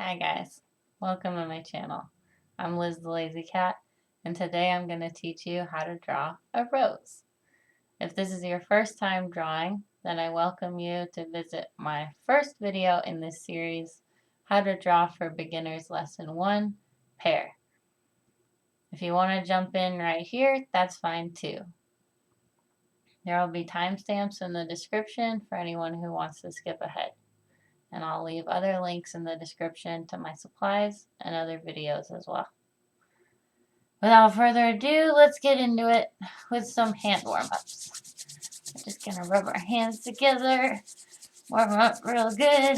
Hi guys, welcome to my channel. I'm Liz the Lazy Cat, and today I'm going to teach you how to draw a rose. If this is your first time drawing, then I welcome you to visit my first video in this series, How to Draw for Beginners Lesson 1, Pear. If you want to jump in right here, that's fine too. There will be timestamps in the description for anyone who wants to skip ahead. And I'll leave other links in the description to my supplies and other videos as well. Without further ado, let's get into it with some hand warm-ups. We're just gonna rub our hands together, warm up real good,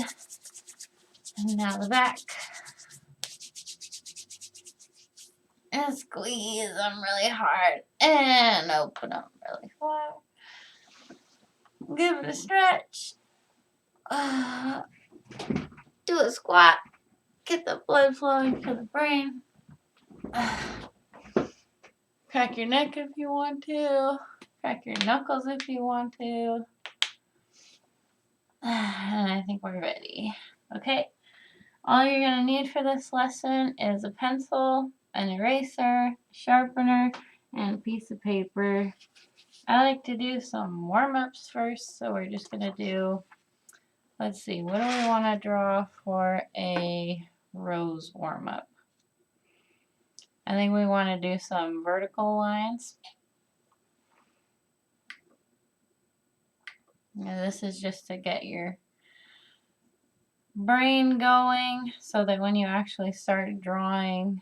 and now the back. And squeeze them really hard, and open them really far. Give it a stretch. Do a squat. Get the blood flowing to the brain. Crack your neck if you want to. Crack your knuckles if you want to. And I think we're ready. Okay. All you're going to need for this lesson is a pencil, an eraser, sharpener, and a piece of paper. I like to do some warm-ups first, so we're just going to do, let's see, what do we want to draw for a rose warm-up? I think we want to do some vertical lines. Now this is just to get your brain going so that when you actually start drawing,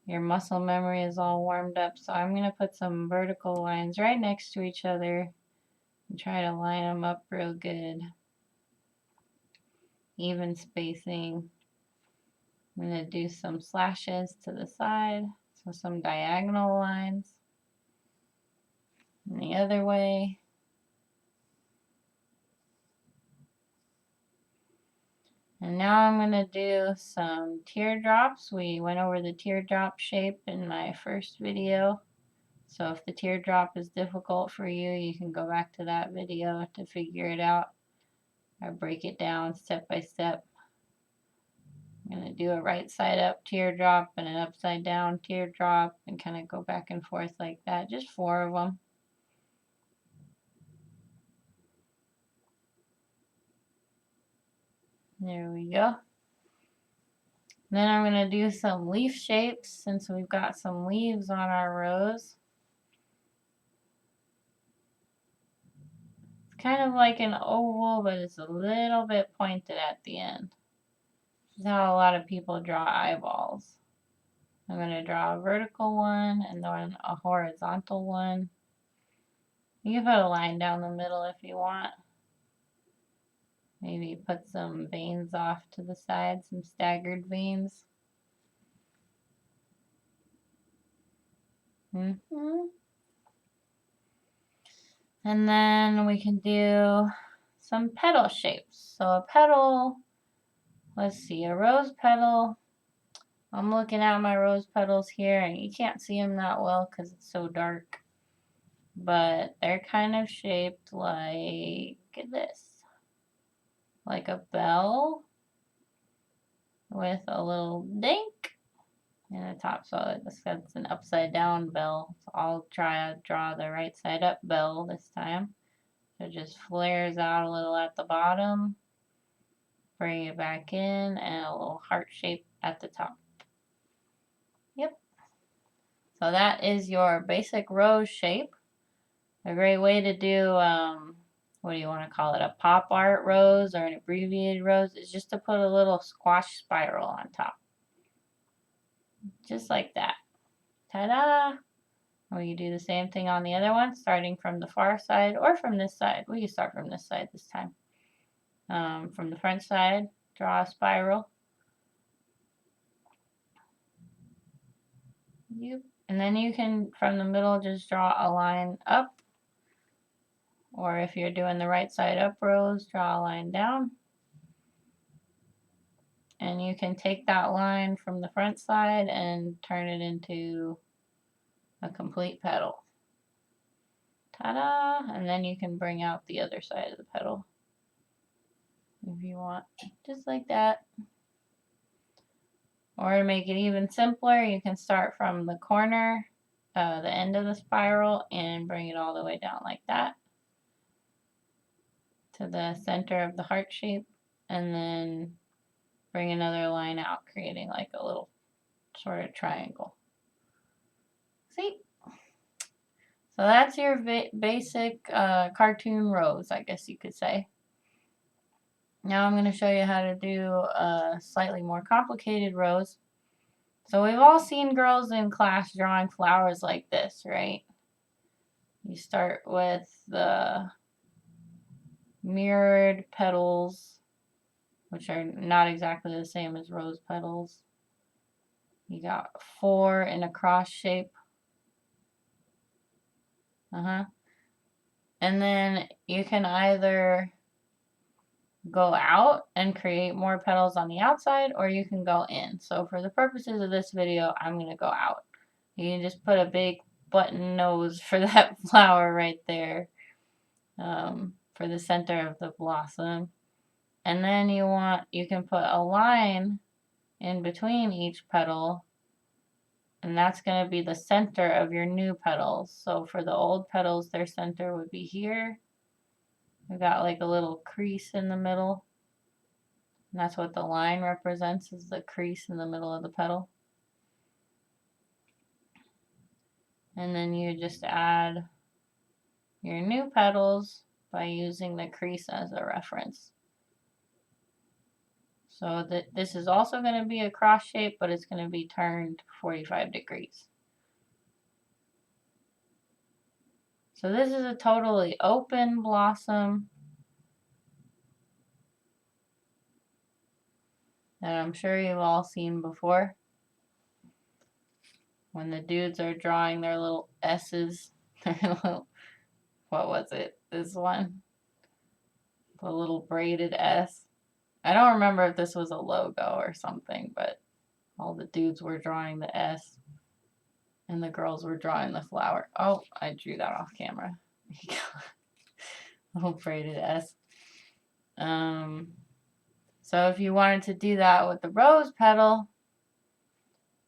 your muscle memory is all warmed up. So I'm going to put some vertical lines right next to each other and try to line them up real good. Even spacing. I'm going to do some slashes to the side, so some diagonal lines. And the other way. And now I'm going to do some teardrops. We went over the teardrop shape in my first video. So if the teardrop is difficult for you, you can go back to that video to figure it out. I break it down step by step. I'm going to do a right side up teardrop and an upside down teardrop and kind of go back and forth like that. Just 4 of them. There we go. Then I'm going to do some leaf shapes since we've got some leaves on our rose. It's kind of like an oval, but it's a little bit pointed at the end. This is how a lot of people draw eyeballs. I'm going to draw a vertical one and then a horizontal one. You can put a line down the middle if you want. Maybe put some veins off to the side, some staggered veins. And then we can do some petal shapes. So a petal, let's see, a rose petal. I'm looking at my rose petals here and you can't see them that well because it's so dark. But they're kind of shaped like this. Like a bell with a little dink in the top. So that's an upside down bell. So I'll try to draw the right side up bell this time. So it just flares out a little at the bottom. Bring it back in and a little heart shape at the top. Yep. So that is your basic rose shape. A great way to do what do you want to call it, a pop art rose or an abbreviated rose, is just to put a little squash spiral on top. Just like that. Ta-da! We can do the same thing on the other one, starting from the far side or from this side. We can start from this side this time. From the front side, draw a spiral. Yep. And then you can, from the middle, just draw a line up. Or if you're doing the right side up rose, draw a line down. And you can take that line from the front side and turn it into a complete petal. Ta-da! And then you can bring out the other side of the petal if you want. Just like that. Or to make it even simpler, you can start from the corner, the end of the spiral, and bring it all the way down like that to the center of the heart shape, and then bring another line out, creating like a little sort of triangle. See? So that's your basic cartoon rose, I guess you could say. Now I'm going to show you how to do a slightly more complicated rose. So we've all seen girls in class drawing flowers like this, right? You start with the mirrored petals, which are not exactly the same as rose petals. You got 4 in a cross shape. And then you can either go out and create more petals on the outside, or you can go in. So for the purposes of this video, I'm going to go out. You can just put a big button nose for that flower right there, for the center of the blossom. And then you can put a line in between each petal, and that's going to be the center of your new petals. So for the old petals, their center would be here. We've got like a little crease in the middle. And that's what the line represents, is the crease in the middle of the petal. And then you just add your new petals by using the crease as a reference. So this is also going to be a cross shape, but it's going to be turned 45 degrees. So this is a totally open blossom that I'm sure you've all seen before. When the dudes are drawing their little S's, their little, what was it? This one? The little braided S. I don't remember if this was a logo or something, but all the dudes were drawing the S and the girls were drawing the flower. Oh, I drew that off camera. Little braided S. So if you wanted to do that with the rose petal,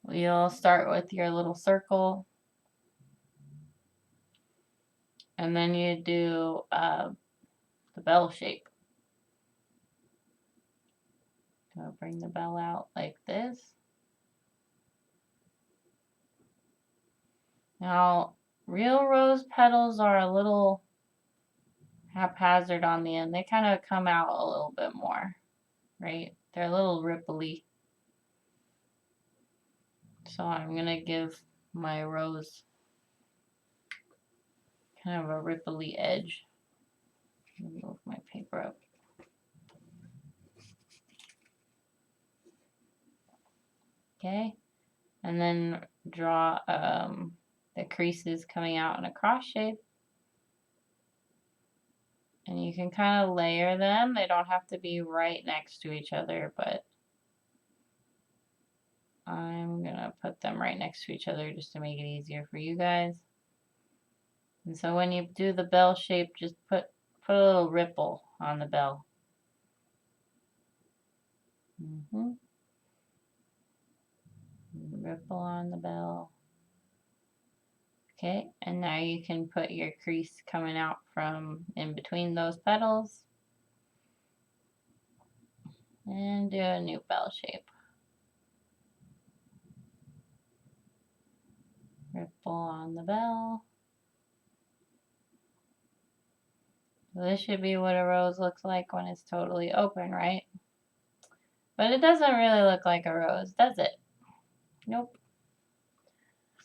you'll start with your little circle, and then you do the bell shape. So bring the bell out like this. Now, real rose petals are a little haphazard on the end. They kind of come out a little bit more, right? They're a little ripply. So I'm going to give my rose kind of a ripply edge. Move my paper up. Okay, and then draw the creases coming out in a cross shape. And you can kind of layer them. They don't have to be right next to each other, but I'm going to put them right next to each other just to make it easier for you guys. And so when you do the bell shape, just put a little ripple on the bell. Ripple on the bell. Okay, and now you can put your crease coming out from in between those petals. And do a new bell shape. Ripple on the bell. So this should be what a rose looks like when it's totally open, right? But it doesn't really look like a rose, does it? Nope.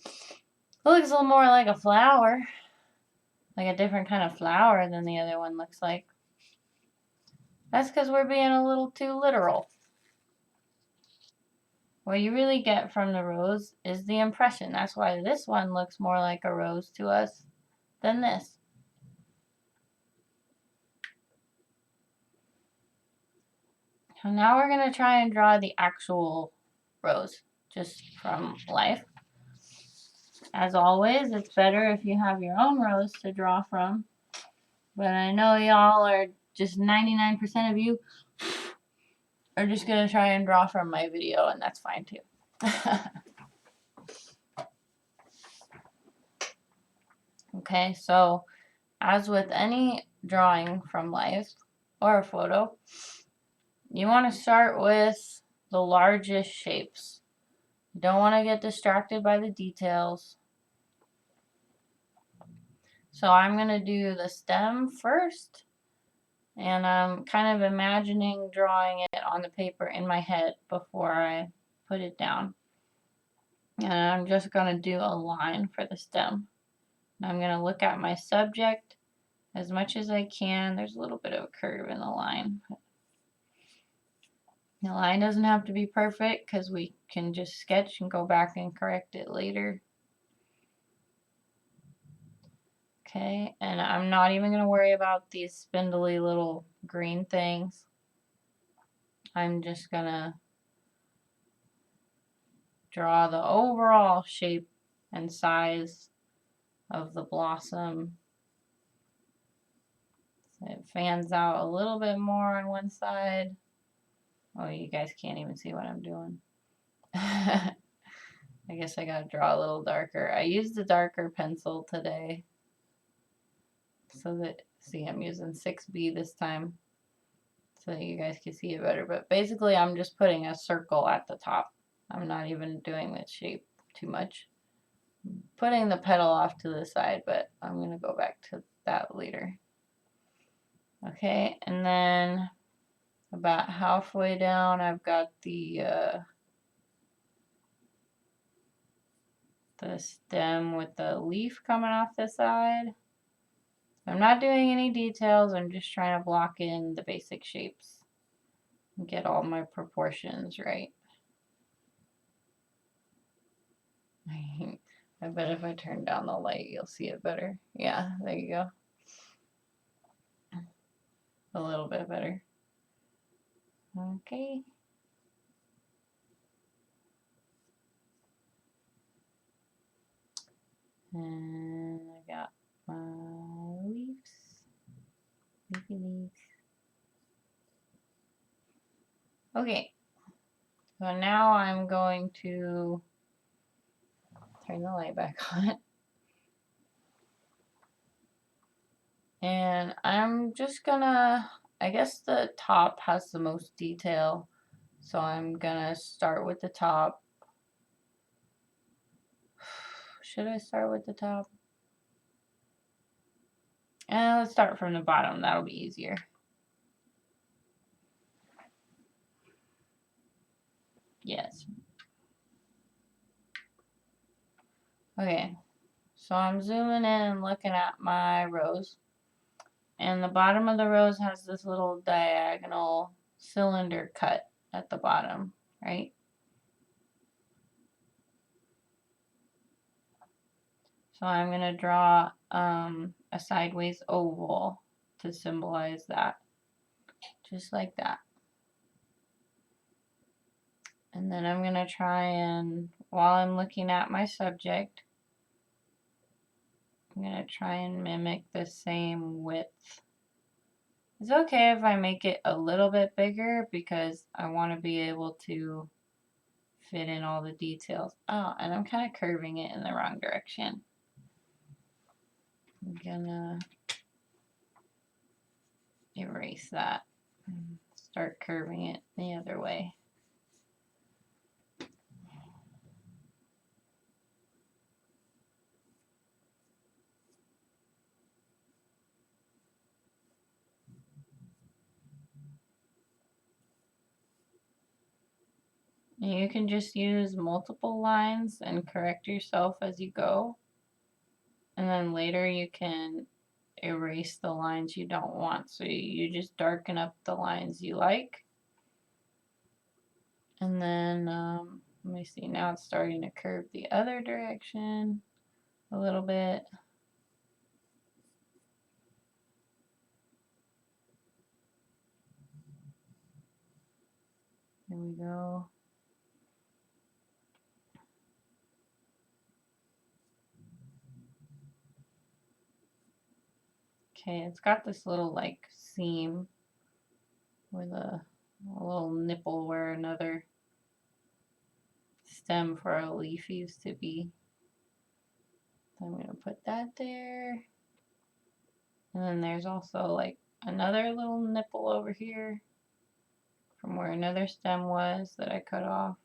It looks a little more like a flower. Like a different kind of flower than the other one looks like. That's because we're being a little too literal. What you really get from the rose is the impression. That's why this one looks more like a rose to us than this. So now we're going to try and draw the actual rose, just from life. As always, it's better if you have your own rose to draw from. But I know y'all are just 99% of you are just going to try and draw from my video, and that's fine too. Okay, so as with any drawing from life or a photo, you want to start with the largest shapes. You don't want to get distracted by the details. So I'm going to do the stem first, and I'm kind of imagining drawing it on the paper in my head before I put it down. And I'm just going to do a line for the stem. I'm going to look at my subject as much as I can. There's a little bit of a curve in the line. The line doesn't have to be perfect because we can just sketch and go back and correct it later. Okay, and I'm not even going to worry about these spindly little green things. I'm just going to draw the overall shape and size of the blossom. So it fans out a little bit more on one side. Oh, you guys can't even see what I'm doing. I guess I gotta draw a little darker. I used a darker pencil today. So that, see, I'm using 6B this time so that you guys can see it better. But basically, I'm just putting a circle at the top. I'm not even doing the shape too much. I'm putting the petal off to the side, but I'm going to go back to that later. Okay, and then about halfway down, I've got the stem with the leaf coming off the side. I'm not doing any details, I'm just trying to block in the basic shapes and get all my proportions right. I bet if I turn down the light, you'll see it better. Yeah, there you go. A little bit better. Okay. And I got my leaves. Leafy leaves. Okay. So now I'm going to turn the light back on. And I'm just gonna, I guess the top has the most detail. So I'm gonna start with the top. Should I start with the top? And let's start from the bottom. That'll be easier. Yes. Okay. So I'm zooming in and looking at my rose. And the bottom of the rose has this little diagonal cylinder cut at the bottom, right? So I'm going to draw a sideways oval to symbolize that. Just like that. And then I'm going to try and, while I'm looking at my subject, I'm going to try and mimic the same width. It's okay if I make it a little bit bigger because I want to be able to fit in all the details. Oh, and I'm kind of curving it in the wrong direction. I'm gonna erase that and start curving it the other way. You can just use multiple lines and correct yourself as you go. And then later you can erase the lines you don't want. So you just darken up the lines you like. And then, let me see, now it's starting to curve the other direction a little bit. There we go. Okay, it's got this little like seam with a little nipple where another stem for a leaf used to be. So I'm going to put that there. And then there's also like another little nipple over here from where another stem was that I cut off.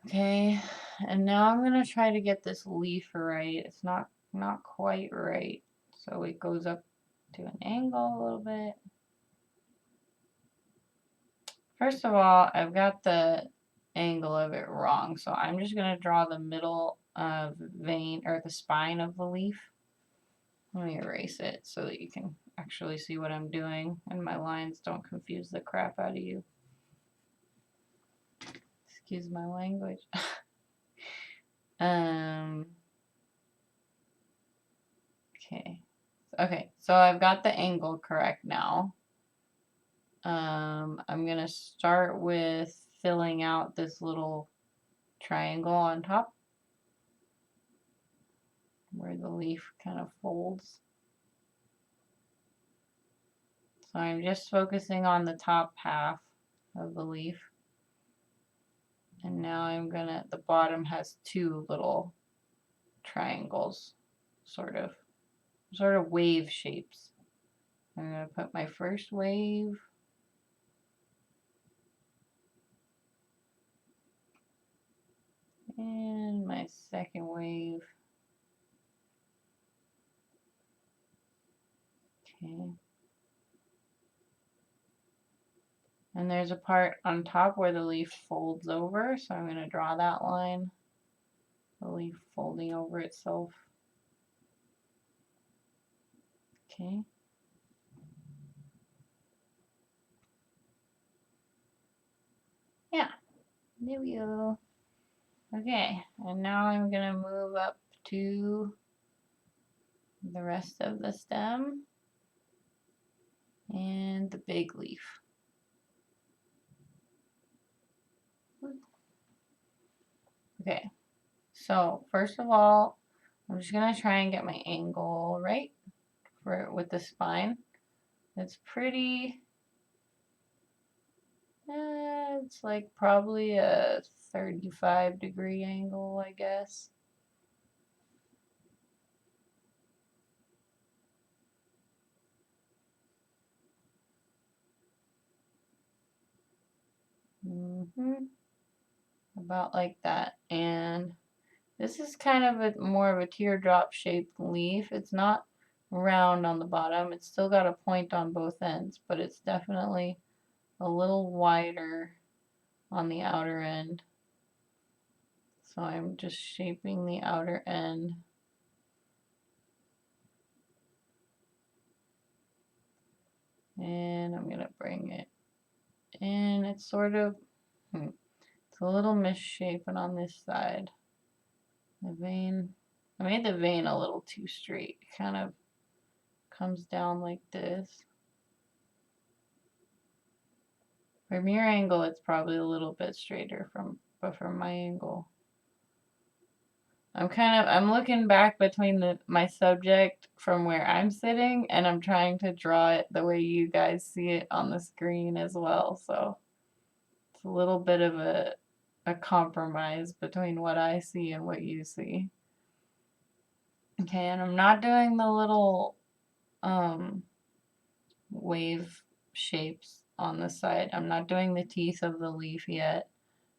Okay, and now I'm going to try to get this leaf right. It's not quite right. So it goes up to an angle a little bit. First of all, I've got the angle of it wrong, so I'm just going to draw the middle vein, or the spine of the leaf. Let me erase it so that you can actually see what I'm doing and my lines don't confuse the crap out of you. Excuse my language. Okay, so I've got the angle correct now. I'm going to start with filling out this little triangle on top where the leaf kind of folds. So I'm just focusing on the top half of the leaf. And now I'm gonna, the bottom has two little triangles, sort of wave shapes. I'm gonna put my first wave. And my second wave. Okay. And there's a part on top where the leaf folds over, so I'm going to draw that line. The leaf folding over itself. Okay. Yeah, there we go. Okay, and now I'm going to move up to the rest of the stem and the big leaf. Okay, so first of all, I'm just going to try and get my angle right with the spine. It's pretty, it's like probably a 35-degree angle, I guess. About like that. And this is kind of a more of a teardrop shaped leaf. It's not round on the bottom. It's still got a point on both ends, but it's definitely a little wider on the outer end. So I'm just shaping the outer end. And I'm going to bring it in. It's sort of, it's a little misshapen on this side. The vein, I made the vein a little too straight. It kind of comes down like this. From your angle, it's probably a little bit straighter but from my angle. I'm looking back between my subject from where I'm sitting, and I'm trying to draw it the way you guys see it on the screen as well. So it's a little bit of a compromise between what I see and what you see. Okay, and I'm not doing the little wave shapes on the side. I'm not doing the teeth of the leaf yet.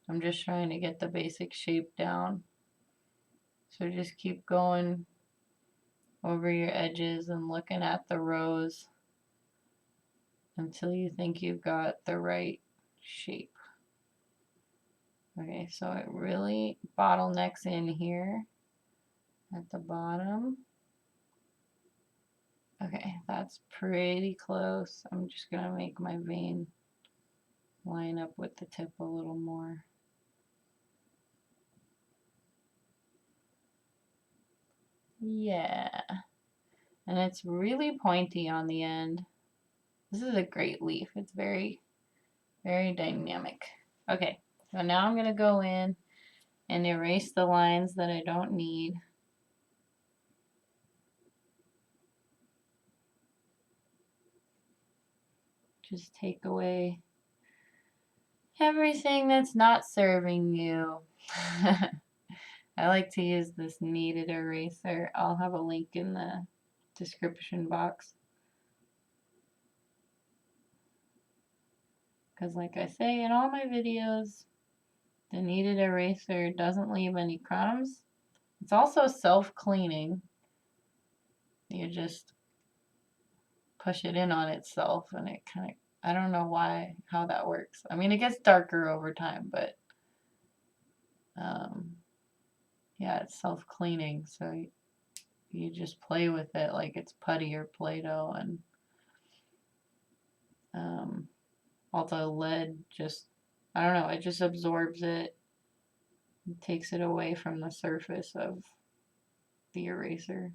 I'm just trying to get the basic shape down. So just keep going over your edges and looking at the rows until you think you've got the right shape. Okay, so it really bottlenecks in here at the bottom. Okay, that's pretty close. I'm just going to make my vein line up with the tip a little more. Yeah. And it's really pointy on the end. This is a great leaf. It's very, very dynamic. Okay, so now I'm going to go in and erase the lines that I don't need. Just take away everything that's not serving you. I like to use this kneaded eraser. I'll have a link in the description box. Because like I say in all my videos, the kneaded eraser doesn't leave any crumbs. It's also self-cleaning. You just push it in on itself and it kind of, I don't know how that works. I mean, it gets darker over time, but yeah, it's self-cleaning. So you just play with it like it's putty or Play-Doh, and although lead just, I don't know, it just absorbs it and takes it away from the surface of the eraser.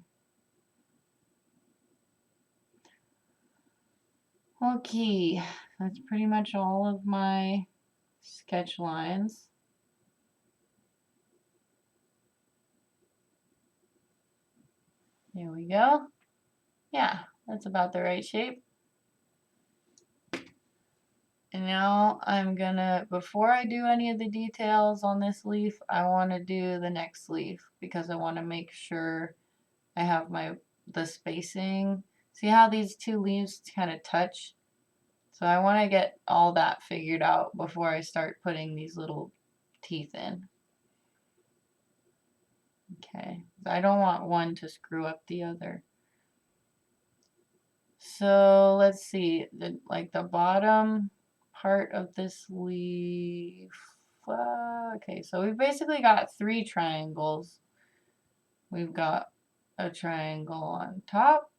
Okay, that's pretty much all of my sketch lines. There we go. Yeah, that's about the right shape. And now I'm gonna, before I do any of the details on this leaf, I want to do the next leaf because I want to make sure I have the spacing. See how these two leaves kind of touch? So I want to get all that figured out before I start putting these little teeth in. Okay, I don't want one to screw up the other. So let's see, like the bottom part of this leaf. Okay, so we've basically got 3 triangles. We've got a triangle on top.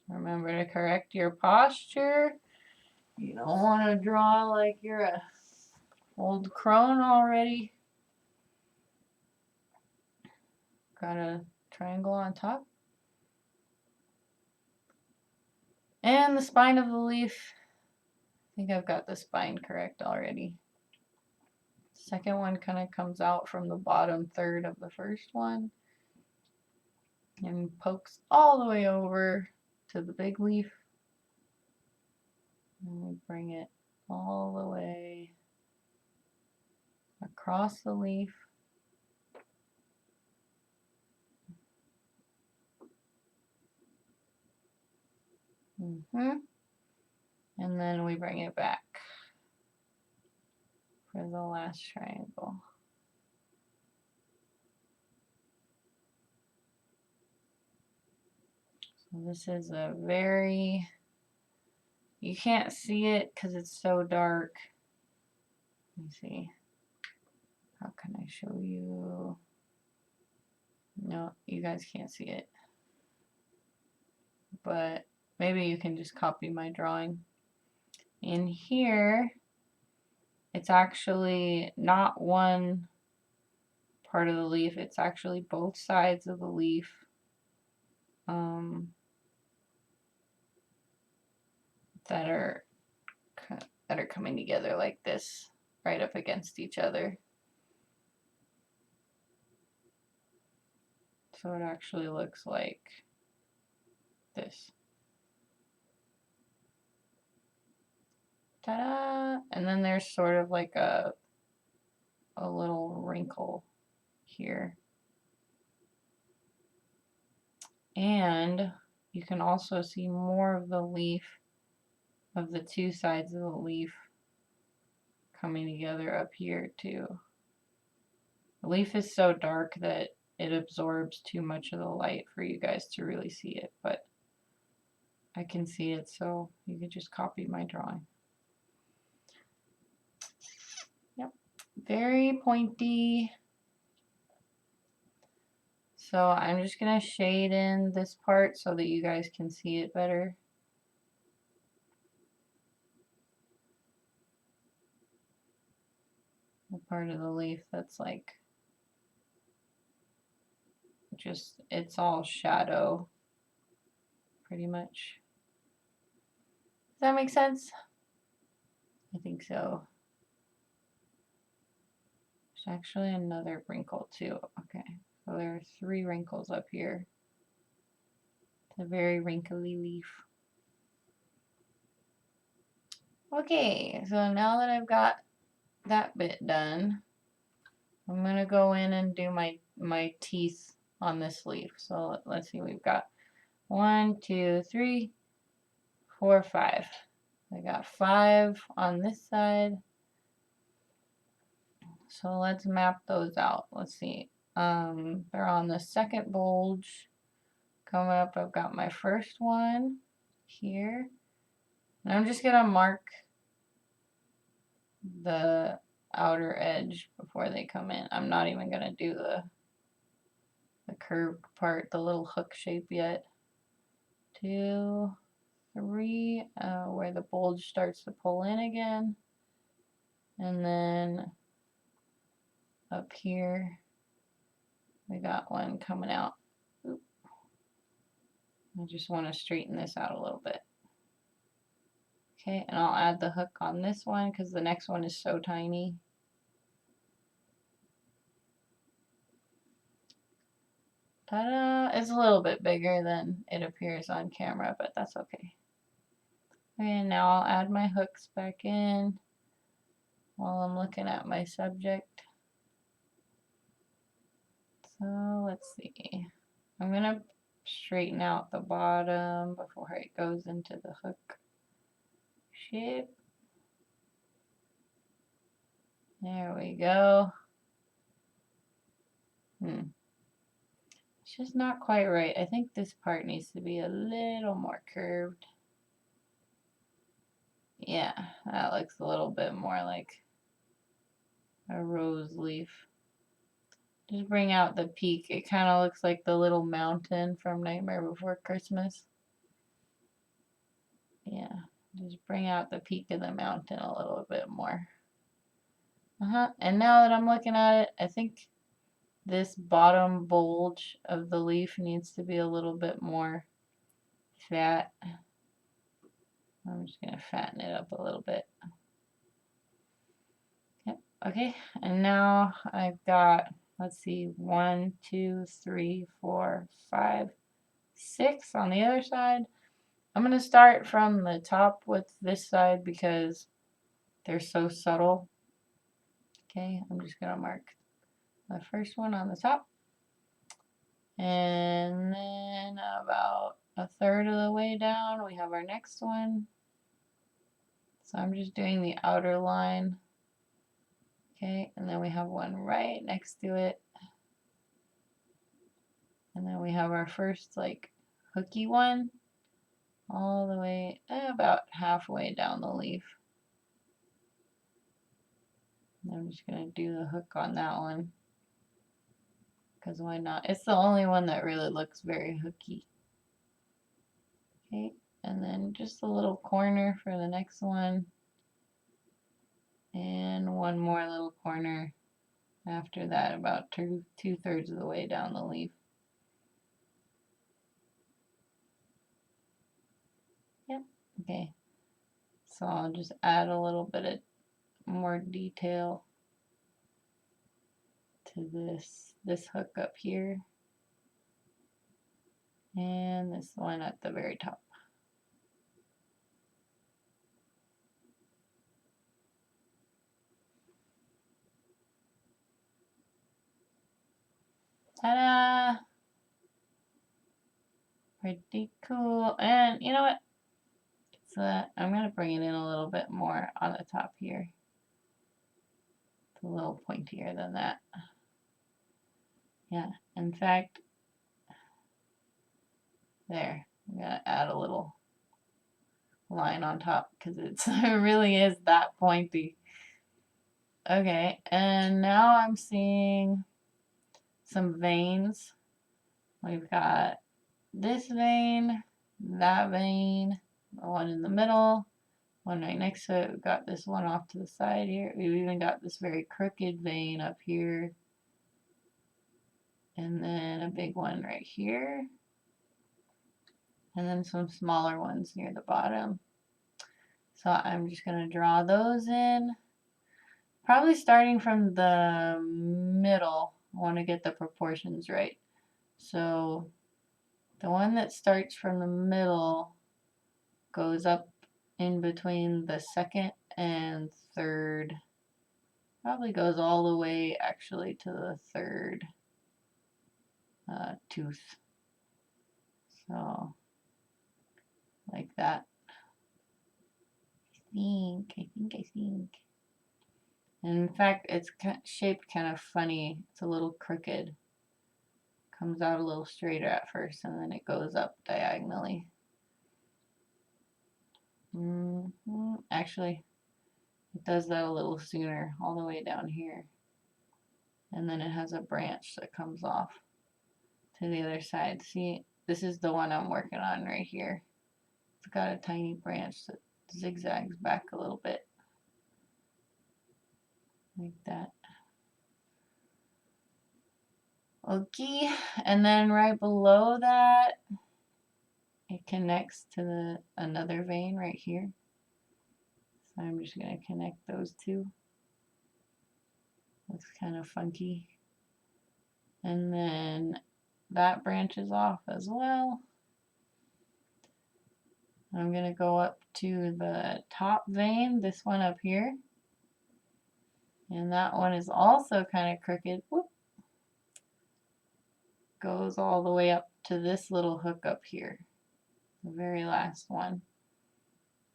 Remember to correct your posture. You don't want to draw like you're a old crone already. Got a triangle on top. And the spine of the leaf. I think I've got the spine correct already. Second one kind of comes out from the bottom third of the first one and pokes all the way over to the big leaf. And we bring it all the way across the leaf. And then we bring it back for the last triangle. So this is a very, you can't see it because it's so dark. Let me see. How can I show you? No, you guys can't see it. But maybe you can just copy my drawing. In here, it's actually not one part of the leaf, it's actually both sides of the leaf. That are coming together like this, right up against each other. So it actually looks like this. Ta-da! And then there's sort of like a little wrinkle here. And you can also see more of the leaf, of the 2 sides of the leaf coming together up here too. The leaf is so dark that it absorbs too much of the light for you guys to really see it, but I can see it, so you can just copy my drawing. Yep, very pointy. So I'm just going to shade in this part so that you guys can see it better. The part of the leaf that's like just, it's all shadow pretty much. Does that make sense? I think so. There's actually another wrinkle too. Okay, so there are 3 wrinkles up here. It's a very wrinkly leaf. Okay, so now that I've got that bit done, I'm going to go in and do my teeth on this leaf. So let's see, we've got 1, 2, 3, 4, 5. I got 5 on this side. So let's map those out. Let's see. They're on the second bulge. Coming up, I've got my first one here. And I'm just going to mark the outer edge before they come in. I'm not even going to do the curved part, the little hook shape yet. 2, 3, where the bulge starts to pull in again. And then up here, we got one coming out. Oop. I just want to straighten this out a little bit. Okay, and I'll add the hook on this one because the next one is so tiny. Ta-da! It's a little bit bigger than it appears on camera, but that's okay. And now I'll add my hooks back in while I'm looking at my subject. So let's see. I'm going to straighten out the bottom before it goes into the hook shape. There we go. It's just not quite right. I think this part needs to be a little more curved. Yeah, that looks a little bit more like a rose leaf. Just bring out the peak. It kind of looks like the little mountain from Nightmare Before Christmas. Yeah, just bring out the peak of the mountain a little bit more. And now that I'm looking at it, I think this bottom bulge of the leaf needs to be a little bit more fat. I'm just going to fatten it up a little bit. Yep, okay, and now I've got, let's see, 1, 2, 3, 4, 5, 6 on the other side. I'm going to start from the top with this side because they're so subtle. Okay, I'm just going to mark the first one on the top. And then about a third of the way down, we have our next one. So I'm just doing the outer line. Okay, and then we have one right next to it. And then we have our first like hooky one all the way about halfway down the leaf. And I'm just going to do the hook on that one. Because why not? It's the only one that really looks very hooky. Okay, and then just a little corner for the next one. And one more little corner after that, about two-thirds of the way down the leaf. Yep, okay. So I'll just add a little bit of more detail to this hook up here. And this one at the very top. Ta-da! Pretty cool. And you know what? So I'm going to bring it in a little bit more on the top here. It's a little pointier than that. Yeah, in fact, there. I'm going to add a little line on top because it really is that pointy. Okay, and now I'm seeing some veins. We've got this vein, that vein, the one in the middle, one right next to it. We've got this one off to the side here. We've even got this very crooked vein up here. And then a big one right here. And then some smaller ones near the bottom. So I'm just going to draw those in. Probably starting from the middle. I want to get the proportions right. So the one that starts from the middle goes up in between the second and third. Probably goes all the way actually to the third tooth. So, like that. I think. And in fact, it's shaped kind of funny. It's a little crooked. Comes out a little straighter at first, and then it goes up diagonally. Actually, it does that a little sooner, all the way down here. And then it has a branch that comes off to the other side. See, this is the one I'm working on right here. It's got a tiny branch that zigzags back a little bit. Like that. Okay, and then right below that, it connects to another vein right here. So I'm just going to connect those two. That's kind of funky. And then that branches off as well. I'm going to go up to the top vein, this one up here. And that one is also kind of crooked. Whoop. Goes all the way up to this little hook up here. The very last one.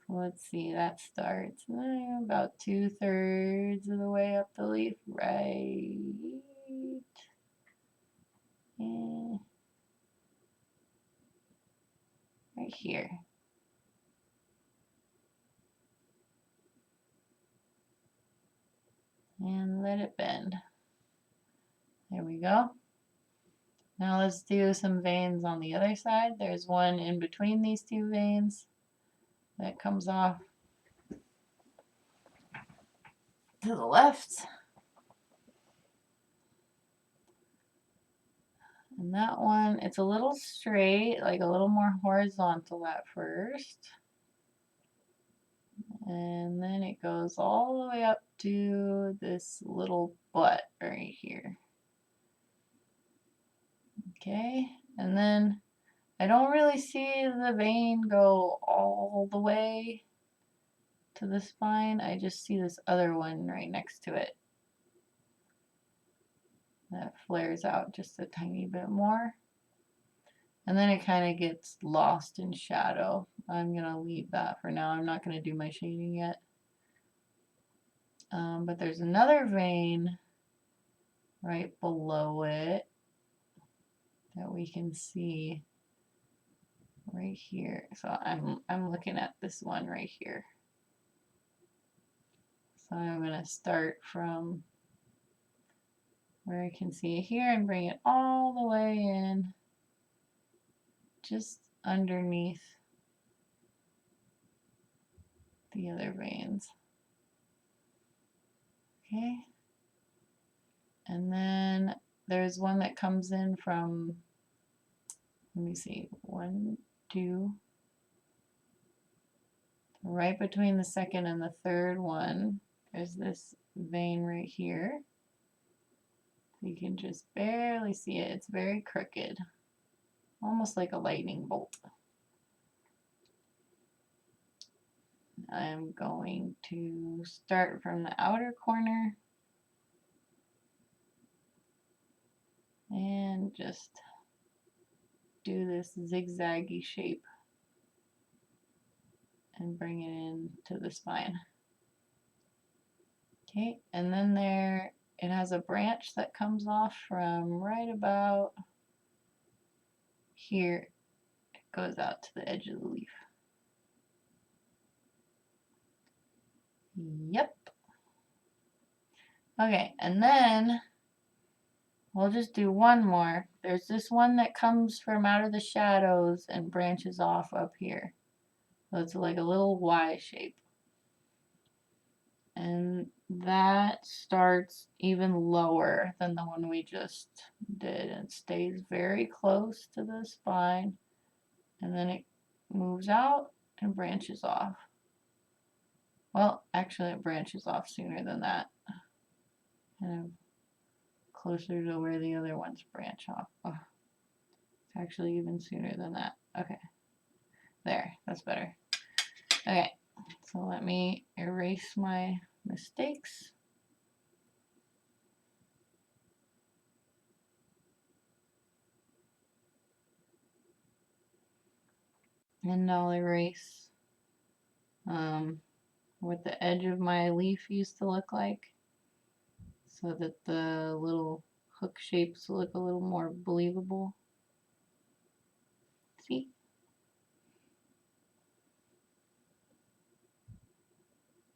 So let's see, that starts about 2/3 of the way up the leaf. Right. Right here. And let it bend. There we go. Now let's do some veins on the other side. There's one in between these two veins that comes off to the left. And that one, it's a little straight, like a little more horizontal at first. And then it goes all the way up to this little butt right here. Okay, and then I don't really see the vein go all the way to the spine. I just see this other one right next to it that flares out just a tiny bit more. And then it kind of gets lost in shadow. I'm going to leave that for now. I'm not going to do my shading yet. But there's another vein right below it that we can see right here. So I'm looking at this one right here. So I'm going to start from where I can see it here and bring it all the way in just underneath the other veins. Okay. And then there's one that comes in from, let me see, 1, 2, right between the second and the third one. There's this vein right here. You can just barely see it. It's very crooked, almost like a lightning bolt. I'm going to start from the outer corner and just do this zigzaggy shape and bring it into the spine. Okay, and then there it has a branch that comes off from right about here. It goes out to the edge of the leaf. Yep. Okay, and then we'll just do one more. There's this one that comes from out of the shadows and branches off up here. So it's like a little Y shape. And that starts even lower than the one we just did. It stays very close to the spine. And then it moves out and branches off. Well, actually it branches off sooner than that. Kind of closer to where the other ones branch off. Oh, it's actually even sooner than that. Okay. There, that's better. Okay, So let me erase my mistakes. And I'll erase what the edge of my leaf used to look like, so that the little hook shapes look a little more believable. See?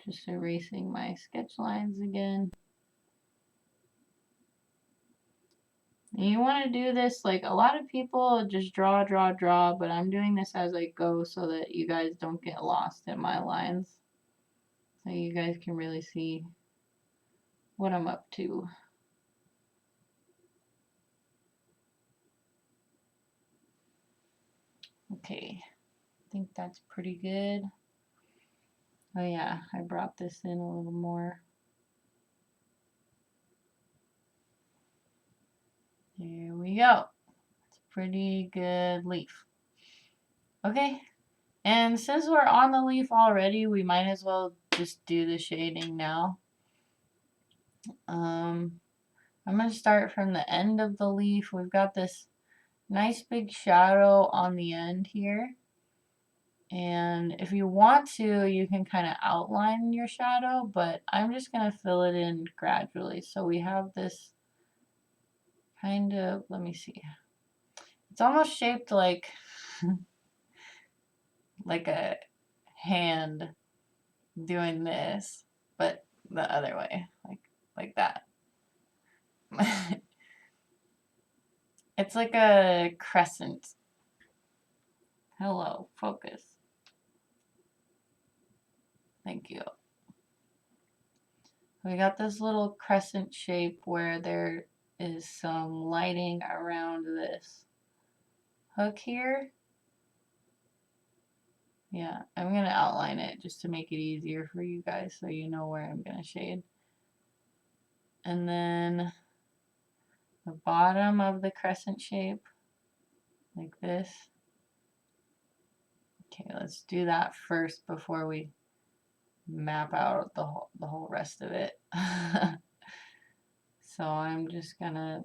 Just erasing my sketch lines again. And you want to do this, like a lot of people just draw, but I'm doing this as I go so that you guys don't get lost in my lines. So you guys can really see what I'm up to. Okay, I think that's pretty good. Oh yeah, I brought this in a little more. There we go. It's a pretty good leaf. Okay, and since we're on the leaf already, we might as well just do the shading now. I'm going to start from the end of the leaf. We've got this nice big shadow on the end here. And if you want to, you can kind of outline your shadow, but I'm just going to fill it in gradually. So we have this kind of, let me see. It's almost shaped like like a hand doing this, but the other way, like that. It's like a crescent. Hello, focus. Thank you. We got this little crescent shape where there is some lighting around this hook here. Yeah, I'm going to outline it just to make it easier for you guys so you know where I'm going to shade. And then the bottom of the crescent shape, like this. Okay, let's do that first before we map out the whole rest of it. So I'm just going to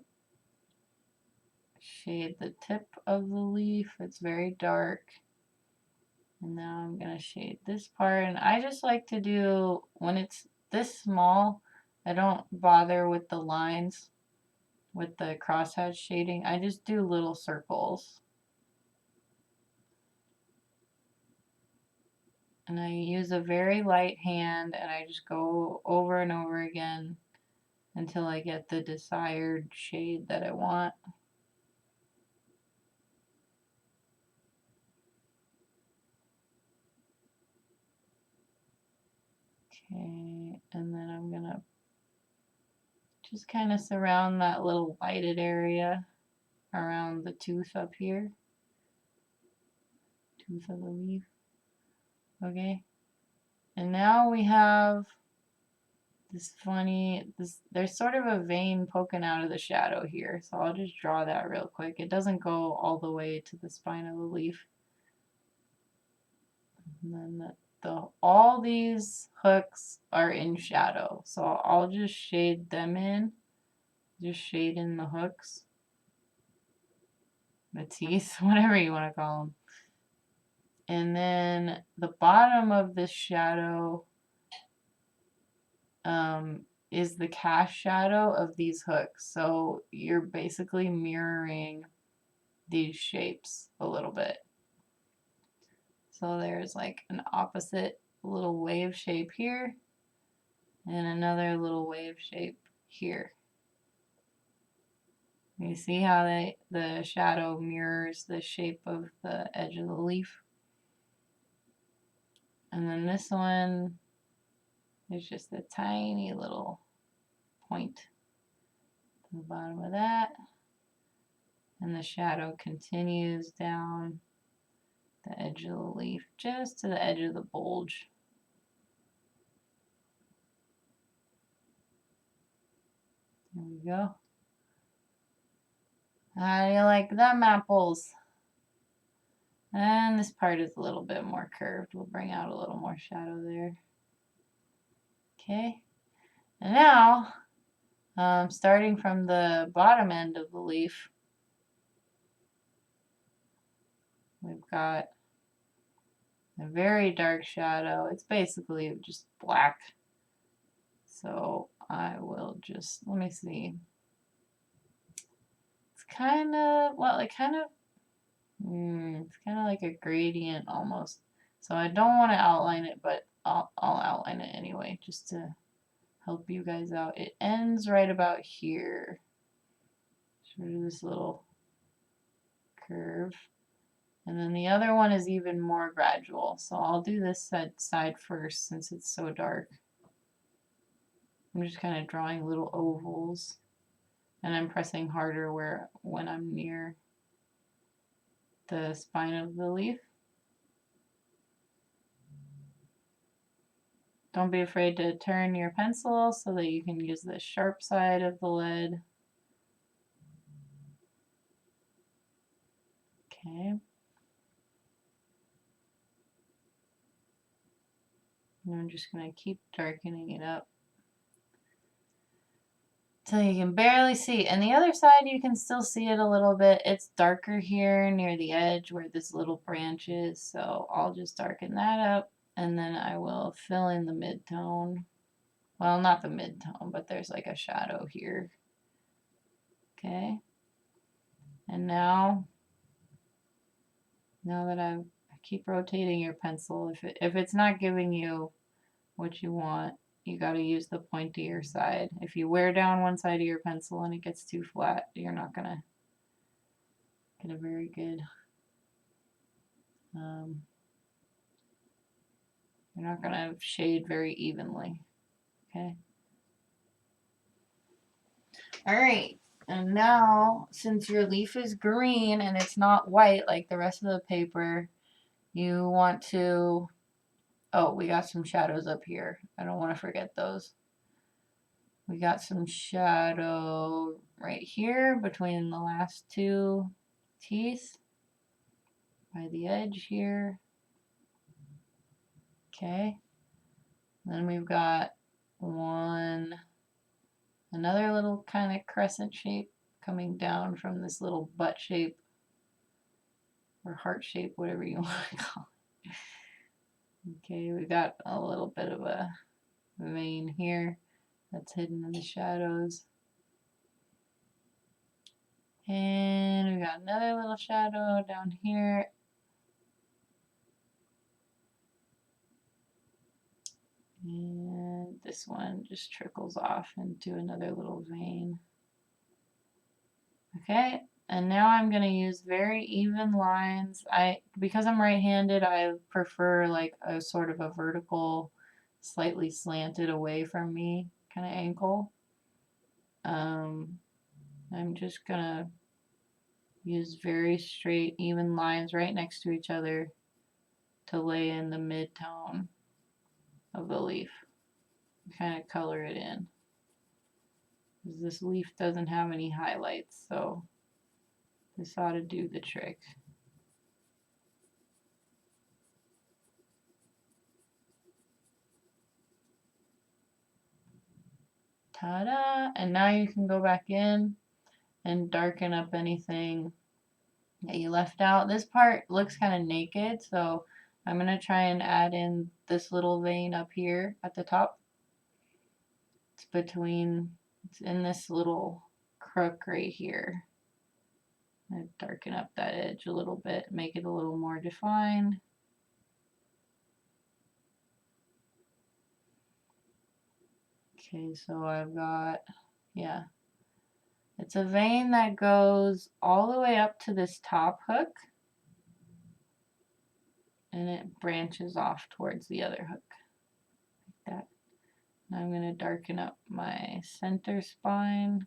shade the tip of the leaf. It's very dark. And now I'm going to shade this part. And I just like to do, when it's this small, I don't bother with the lines with the crosshatch shading. I just do little circles. And I use a very light hand and I just go over and over again until I get the desired shade that I want. Okay, and then I'm gonna just kind of surround that little lighted area around the tooth up here. Tooth of the leaf. Okay, and now we have this funny, there's sort of a vein poking out of the shadow here, so I'll just draw that real quick. It doesn't go all the way to the spine of the leaf. And then all these hooks are in shadow, so I'll just shade them in. Just shade in the hooks, the teeth, whatever you want to call them. And then the bottom of this shadow is the cast shadow of these hooks. So you're basically mirroring these shapes a little bit. So there's like an opposite little wave shape here and another little wave shape here. You see how the shadow mirrors the shape of the edge of the leaf? And then this one is just a tiny little point to the bottom of that. And the shadow continues down the edge of the leaf, just to the edge of the bulge. There we go. How do you like them apples? And this part is a little bit more curved. We'll bring out a little more shadow there. Okay. And now, starting from the bottom end of the leaf, we've got a very dark shadow. It's basically just black. So I will just, let me see. It's kind of, well, it's kind of like a gradient almost. So I don't want to outline it, but I'll outline it anyway, just to help you guys out. It ends right about here. Sort of this little curve. And then the other one is even more gradual. So I'll do this side first since it's so dark. I'm just kind of drawing little ovals. And I'm pressing harder when I'm near the spine of the leaf. Don't be afraid to turn your pencil so that you can use the sharp side of the lead. Okay. And I'm just going to keep darkening it up till you can barely see. And the other side, you can still see it a little bit. It's darker here near the edge where this little branch is. So I'll just darken that up, and then I will fill in the mid-tone. Well, not the mid-tone, but there's like a shadow here. Okay. And now that I keep rotating your pencil, if it's not giving you what you want, you got to use the pointier side. If you wear down one side of your pencil and it gets too flat, you're not going to get a very good, you're not going to shade very evenly. Okay. All right. And now, since your leaf is green and it's not white like the rest of the paper, you want to, oh, we got some shadows up here. I don't want to forget those. We got some shadow right here between the last two teeth by the edge here. Okay. Then we've got another little kind of crescent shape coming down from this little butt shape or heart shape, whatever you want to call it. Okay, we got a little bit of a vein here that's hidden in the shadows. And we got another little shadow down here. And this one just trickles off into another little vein. Okay, and now I'm going to use very even lines. Because I'm right-handed, I prefer like a sort of a vertical, slightly slanted away from me kind of ankle. I'm just going to use very straight, even lines right next to each other to lay in the mid-tone of the leaf. Kind of color it in. This leaf doesn't have any highlights, so this ought to do the trick. Ta-da! And now you can go back in and darken up anything that you left out. This part looks kind of naked, so I'm going to try and add in this little vein up here at the top. It's in this little crook right here. I'm going to darken up that edge a little bit, make it a little more defined. Okay, so I've got, yeah. It's a vein that goes all the way up to this top hook, and it branches off towards the other hook, like that. Now I'm going to darken up my center spine.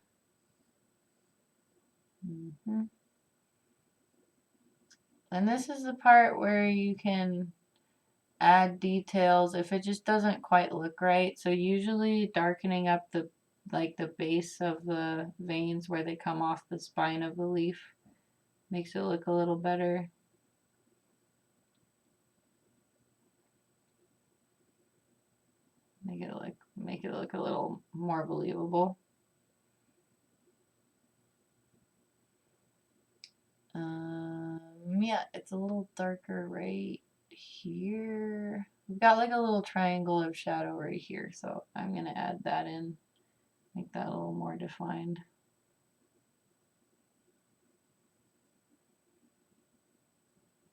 And this is the part where you can add details if it just doesn't quite look right. So usually darkening up the base of the veins where they come off the spine of the leaf makes it look a little better. make it look a little more believable. Yeah, it's a little darker right here. We've got like a little triangle of shadow right here, so I'm gonna add that in, make that a little more defined.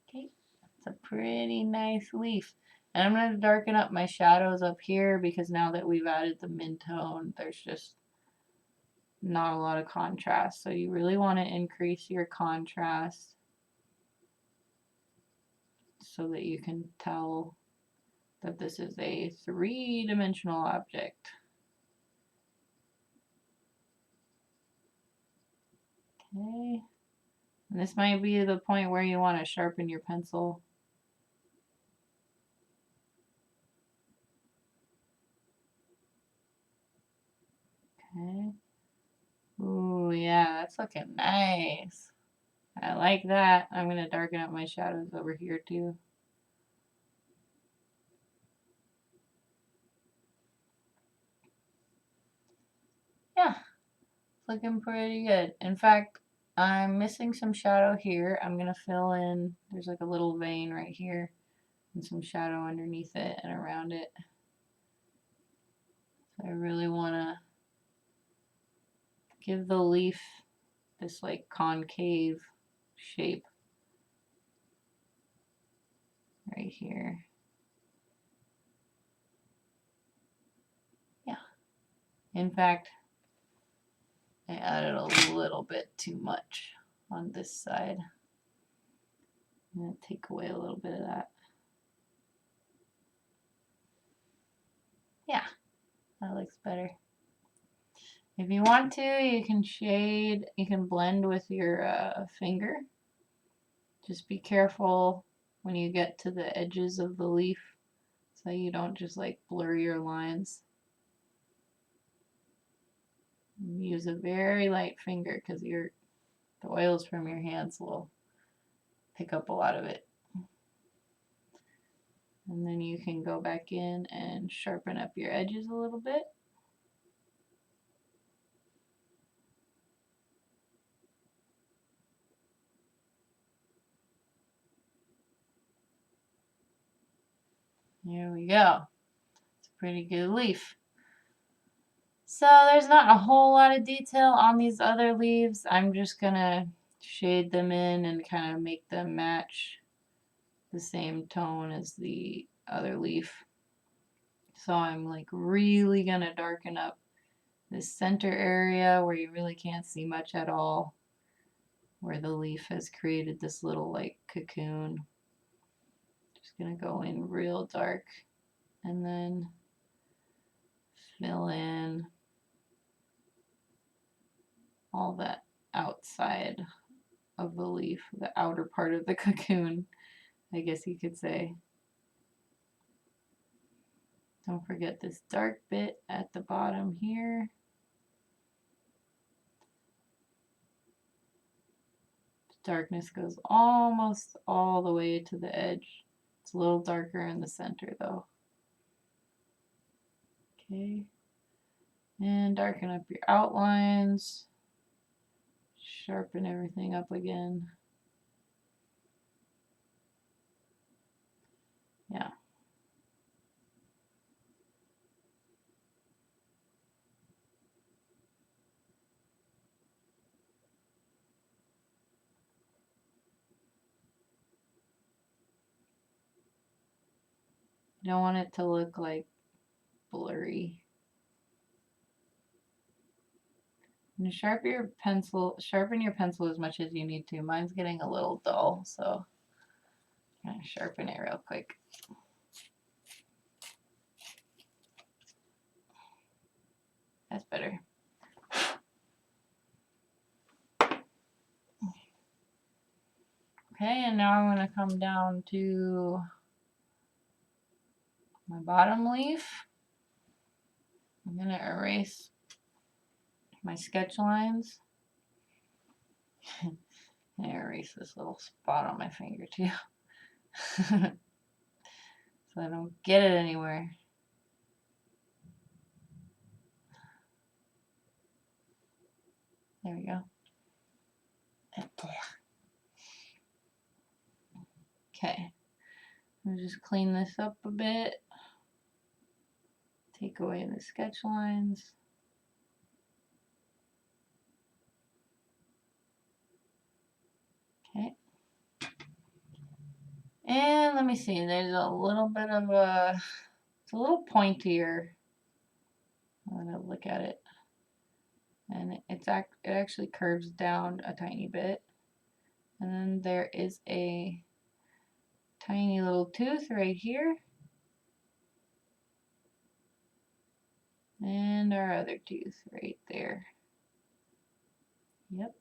Okay, that's a pretty nice leaf. And I'm going to darken up my shadows up here because now that we've added the mid-tone, there's just not a lot of contrast. So you really want to increase your contrast so that you can tell that this is a three-dimensional object. Okay. And this might be the point where you want to sharpen your pencil. Okay. Ooh, yeah, that's looking nice. I like that. I'm going to darken up my shadows over here too. Yeah, it's looking pretty good. In fact, I'm missing some shadow here. I'm going to fill in, there's like a little vein right here and some shadow underneath it and around it. So I really want to give the leaf this like concave shape right here. Yeah. In fact, I added a little bit too much on this side. I'm going to take away a little bit of that. Yeah, that looks better. If you want to, you can shade, you can blend with your finger. Just be careful when you get to the edges of the leaf so you don't just like blur your lines. Use a very light finger because the oils from your hands will pick up a lot of it. And then you can go back in and sharpen up your edges a little bit. There we go. It's a pretty good leaf. So there's not a whole lot of detail on these other leaves. I'm just gonna shade them in and kind of make them match the same tone as the other leaf. So I'm like really gonna darken up this center area where you really can't see much at all, where the leaf has created this little like cocoon. Just gonna go in real dark and then fill in all that outside of the leaf, the outer part of the cocoon, I guess you could say. Don't forget this dark bit at the bottom here. Darkness goes almost all the way to the edge. It's a little darker in the center though. Okay. And darken up your outlines. Sharpen everything up again. Yeah. You don't want it to look like blurry. And sharpen your pencil as much as you need to. Mine's getting a little dull, so I'm gonna sharpen it real quick. That's better. Okay, and now I'm gonna come down to my bottom leaf. I'm gonna erase my sketch lines. I erase this little spot on my finger too. So I don't get it anywhere. There we go. Okay. I'll just clean this up a bit. Take away the sketch lines. Okay. And let me see, there's a little bit of a, it's a little pointier. I'm gonna look at it. And it actually curves down a tiny bit. And then there is a tiny little tooth right here. And our other tooth right there. Yep.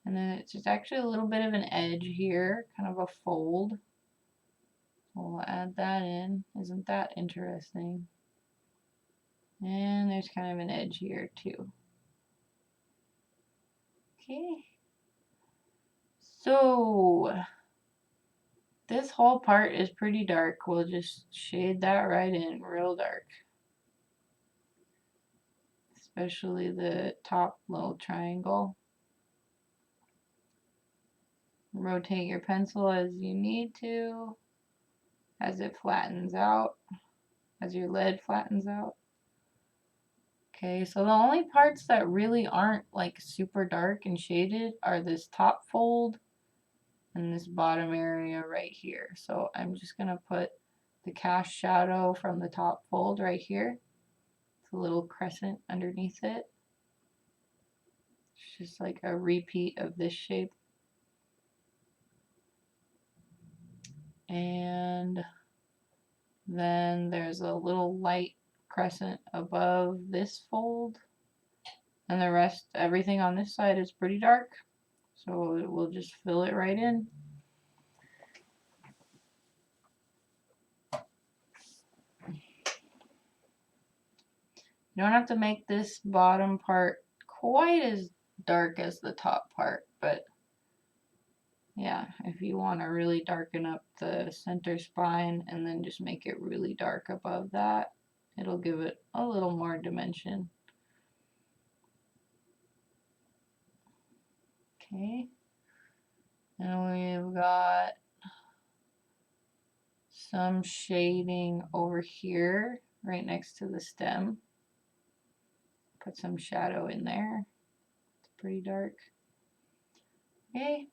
And then it's just actually a little bit of an edge here, kind of a fold. We'll add that in. Isn't that interesting? And there's kind of an edge here too. Okay. So this whole part is pretty dark. We'll just shade that right in real dark. Especially the top little triangle. Rotate your pencil as you need to, as it flattens out, as your lead flattens out. Okay, so the only parts that really aren't like super dark and shaded are this top fold and this bottom area right here. So I'm just going to put the cast shadow from the top fold right here. It's a little crescent underneath it. It's just like a repeat of this shape. And then there's a little light crescent above this fold. And the rest, everything on this side is pretty dark. So we'll just fill it right in. You don't have to make this bottom part quite as dark as the top part, but yeah, if you want to really darken up the center spine and then just make it really dark above that, it'll give it a little more dimension. Okay, and we've got some shading over here right next to the stem. Put some shadow in there. It's pretty dark. Okay.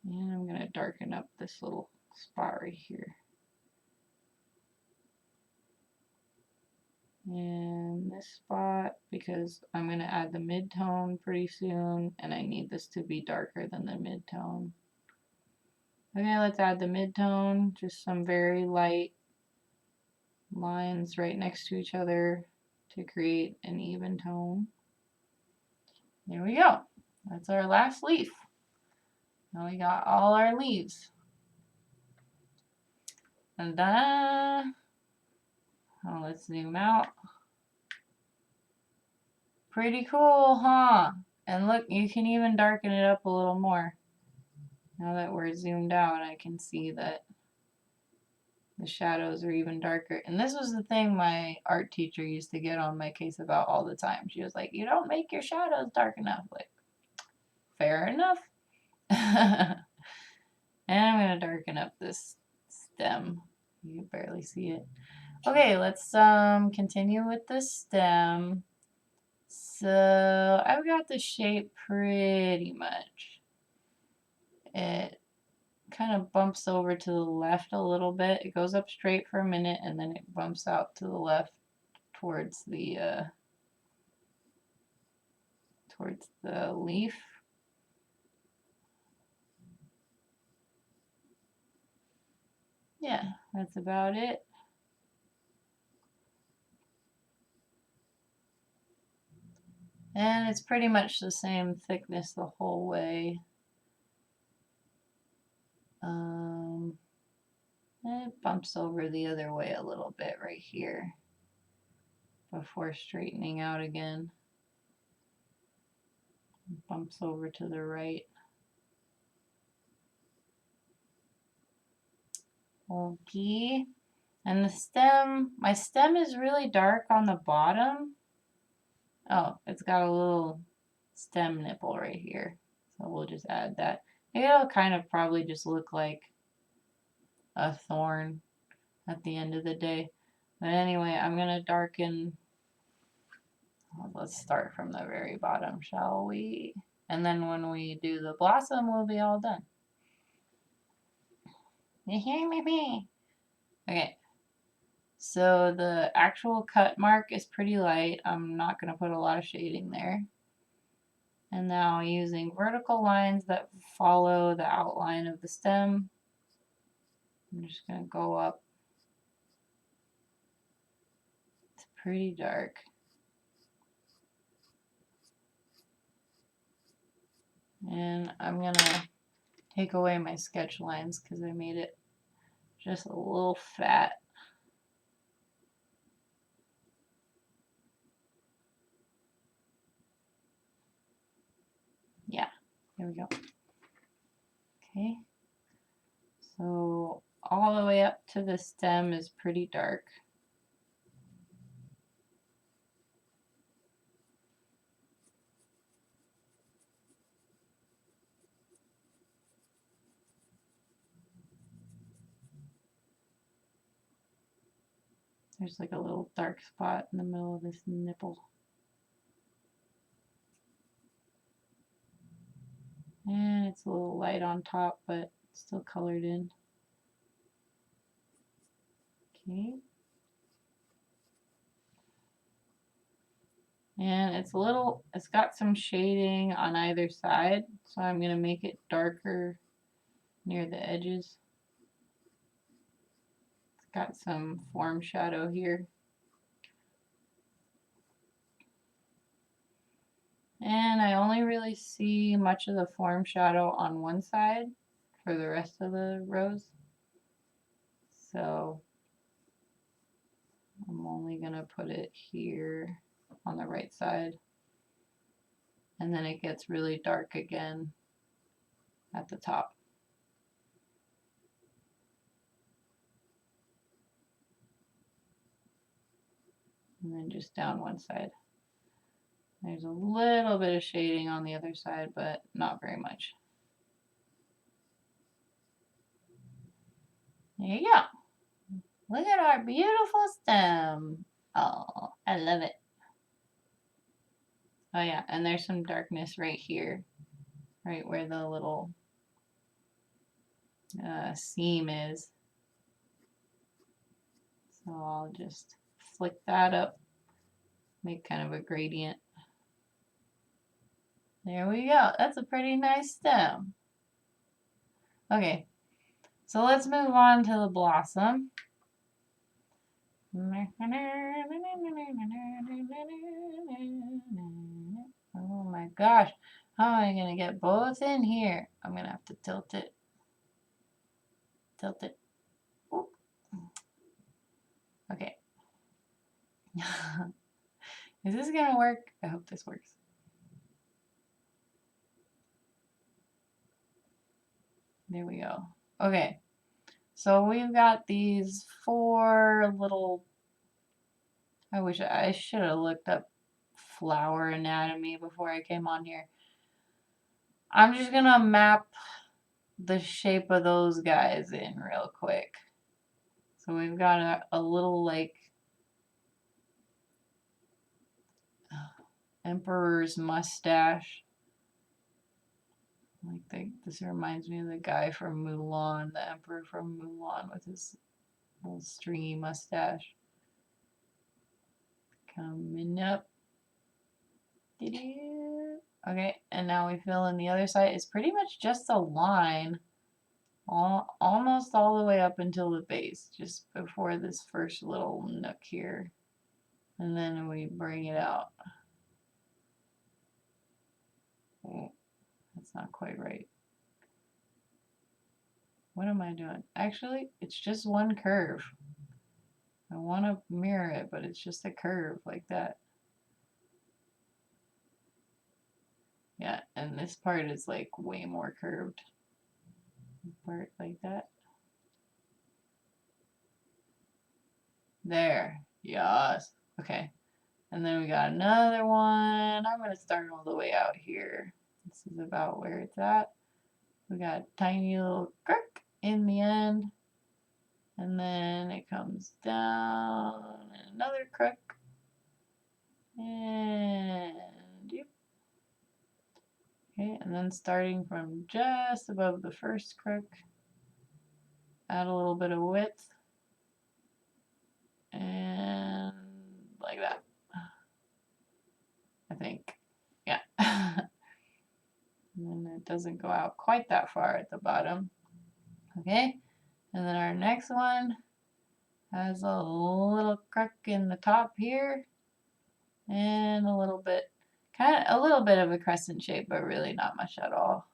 And I'm going to darken up this little spot right here. And this spot, because I'm going to add the mid-tone pretty soon, and I need this to be darker than the mid-tone. Okay, let's add the mid-tone, just some very light lines right next to each other to create an even tone. There we go. That's our last leaf. Now we got all our leaves. And then, oh, let's zoom out. Pretty cool, huh? And look, you can even darken it up a little more. Now that we're zoomed out, I can see that the shadows are even darker. And this was the thing my art teacher used to get on my case about all the time. She was like, you don't make your shadows dark enough. Like, fair enough. And I'm going to darken up this stem. You can barely see it. Okay, let's continue with the stem. So I've got the shape pretty much. It kind of bumps over to the left a little bit. It goes up straight for a minute and then it bumps out to the left towards the leaf. Yeah, that's about it. And it's pretty much the same thickness the whole way. It bumps over the other way a little bit right here before straightening out again. Bumps over to the right. Okay. And the stem, my stem is really dark on the bottom. Oh, it's got a little stem nipple right here. So we'll just add that. It'll kind of probably just look like a thorn at the end of the day. But anyway, I'm going to darken. Let's start from the very bottom, shall we? And then when we do the blossom, we'll be all done. You hear me? Okay. So the actual cut mark is pretty light. I'm not going to put a lot of shading there. And now using vertical lines that follow the outline of the stem, I'm just going to go up. It's pretty dark. And I'm going to take away my sketch lines because I made it just a little fat. Yeah, there we go. Okay. So all the way up to the stem is pretty dark. There's like a little dark spot in the middle of this nipple. And it's a little light on top, but still colored in. Okay. And it's got some shading on either side, so I'm going to make it darker near the edges. It's got some form shadow here. And I only really see much of the form shadow on one side for the rest of the rows. So I'm only going to put it here on the right side. And then it gets really dark again at the top. And then just down one side. There's a little bit of shading on the other side, but not very much. There you go. Look at our beautiful stem. Oh, I love it. Oh yeah, and there's some darkness right here, right where the little seam is. So I'll just flick that up, make kind of a gradient. There we go. That's a pretty nice stem. Okay, so let's move on to the blossom. Oh my gosh, how am I going to get both in here? I'm going to have to tilt it. Tilt it. Oop. Okay. Is this going to work? I hope this works. There we go. Okay. So we've got these 4 little, I wish I should have looked up flower anatomy before I came on here. I'm just going to map the shape of those guys in real quick. So we've got a little like emperor's mustache. Like this reminds me of the guy from Mulan, the emperor from Mulan with his little stringy mustache. Coming up. Okay, and now we fill in the other side. It's pretty much just a line almost all the way up until the base, just before this first little nook here. And then we bring it out. Oh, that's not quite right. What am I doing? Actually, it's just one curve. I want to mirror it, but it's just a curve like that. Yeah, and this part is like way more curved. This part like that. There. Yes. Okay. And then we got another one. I'm going to start all the way out here. This is about where it's at. We got a tiny little crook in the end. And then it comes down. And another crook. And yep. Okay, and then starting from just above the first crook, add a little bit of width. And like that. I think. Yeah. And then it doesn't go out quite that far at the bottom. Okay. And then our next one has a little crook in the top here. And a little bit of a crescent shape, but really not much at all.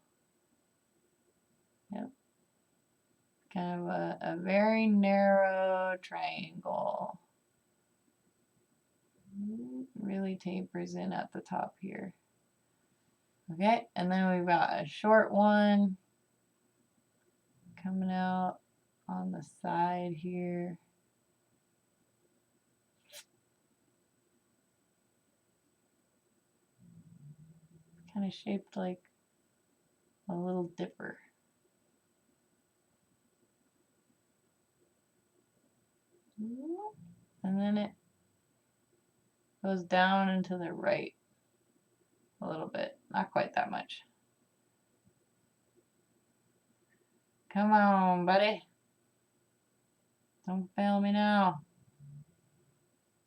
Yep. Kind of a very narrow triangle. Really tapers in at the top here. Okay, and then we've got a short one coming out on the side here. Kind of shaped like a little dipper. And then it goes down and to the right a little bit. Not quite that much. Come on, buddy. Don't fail me now.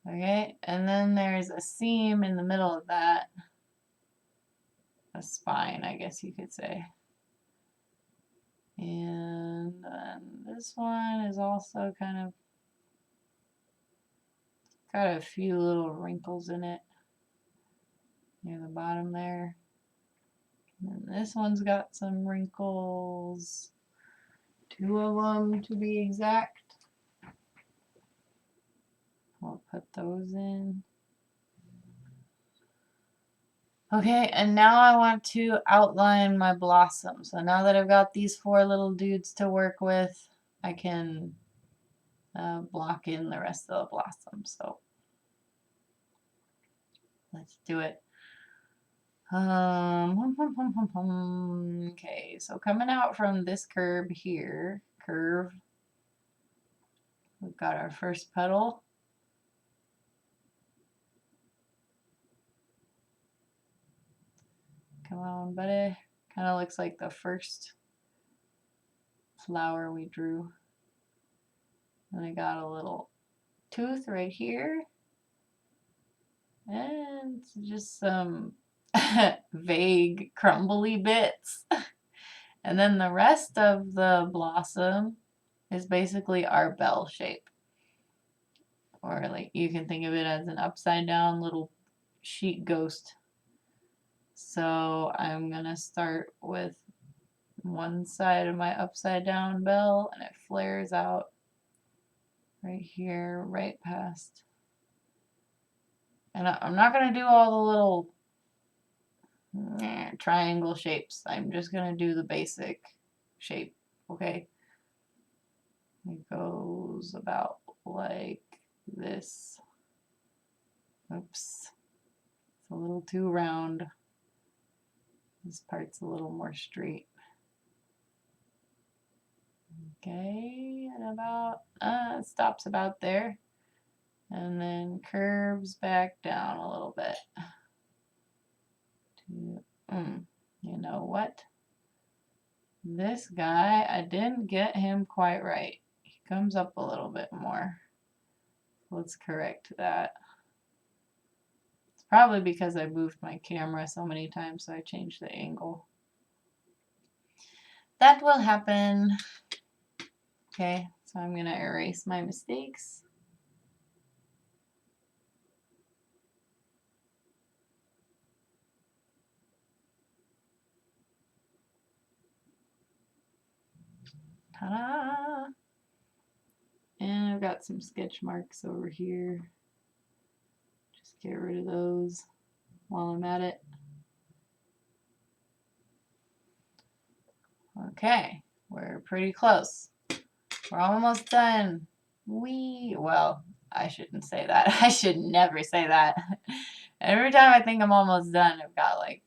Okay, and then there's a seam in the middle of that. A spine, I guess you could say. And then this one is also kind of got a few little wrinkles in it near the bottom there. And this one's got some wrinkles. 2 of them to be exact. I'll put those in. Okay, and now I want to outline my blossom. So now that I've got these 4 little dudes to work with, I can block in the rest of the blossom. So let's do it. Okay, so coming out from this curve here, we've got our first petal. Come on, buddy. Kind of looks like the first flower we drew. And I got a little tooth right here. And just some vague crumbly bits. And then the rest of the blossom is basically our bell shape. Or like you can think of it as an upside down little sheet ghost. So I'm going to start with one side of my upside down bell, and it flares out right here, right past. And I'm not going to do all the little triangle shapes. I'm just going to do the basic shape, okay? It goes about like this. Oops. It's a little too round. This part's a little more straight. Okay, and about, it stops about there. And then curves back down a little bit. You know what? This guy, I didn't get him quite right. He comes up a little bit more. Let's correct that. It's probably because I moved my camera so many times, so I changed the angle. That will happen. Okay, so I'm going to erase my mistakes. Ta-da! And I've got some sketch marks over here. Just get rid of those while I'm at it. Okay, we're pretty close. We're almost done. Well, I shouldn't say that. I should never say that. Every time I think I'm almost done, I've got like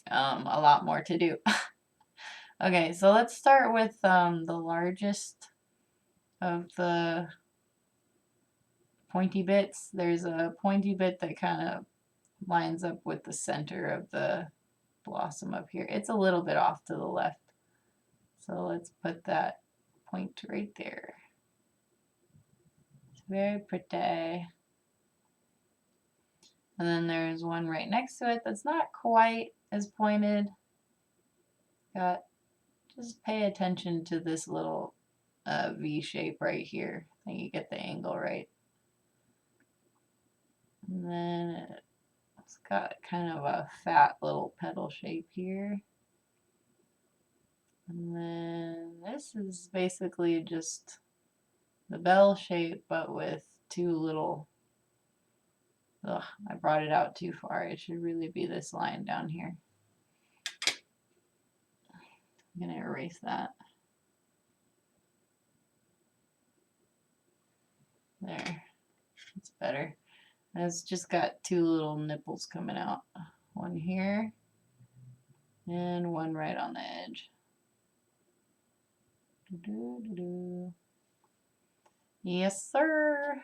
a lot more to do. Okay, so let's start with the largest of the pointy bits. There's a pointy bit that kind of lines up with the center of the blossom up here. It's a little bit off to the left. So let's put that point right there. It's very pretty. And then there's one right next to it that's not quite as pointed. Just pay attention to this little V shape right here. I think you get the angle right. And then it's got kind of a fat little petal shape here. And then this is basically just the bell shape, but with two little, ugh, I brought it out too far. It should really be this line down here. I'm going to erase that. There, it's better. And it's just got two little nipples coming out. One here and one right on the edge. Yes, sir.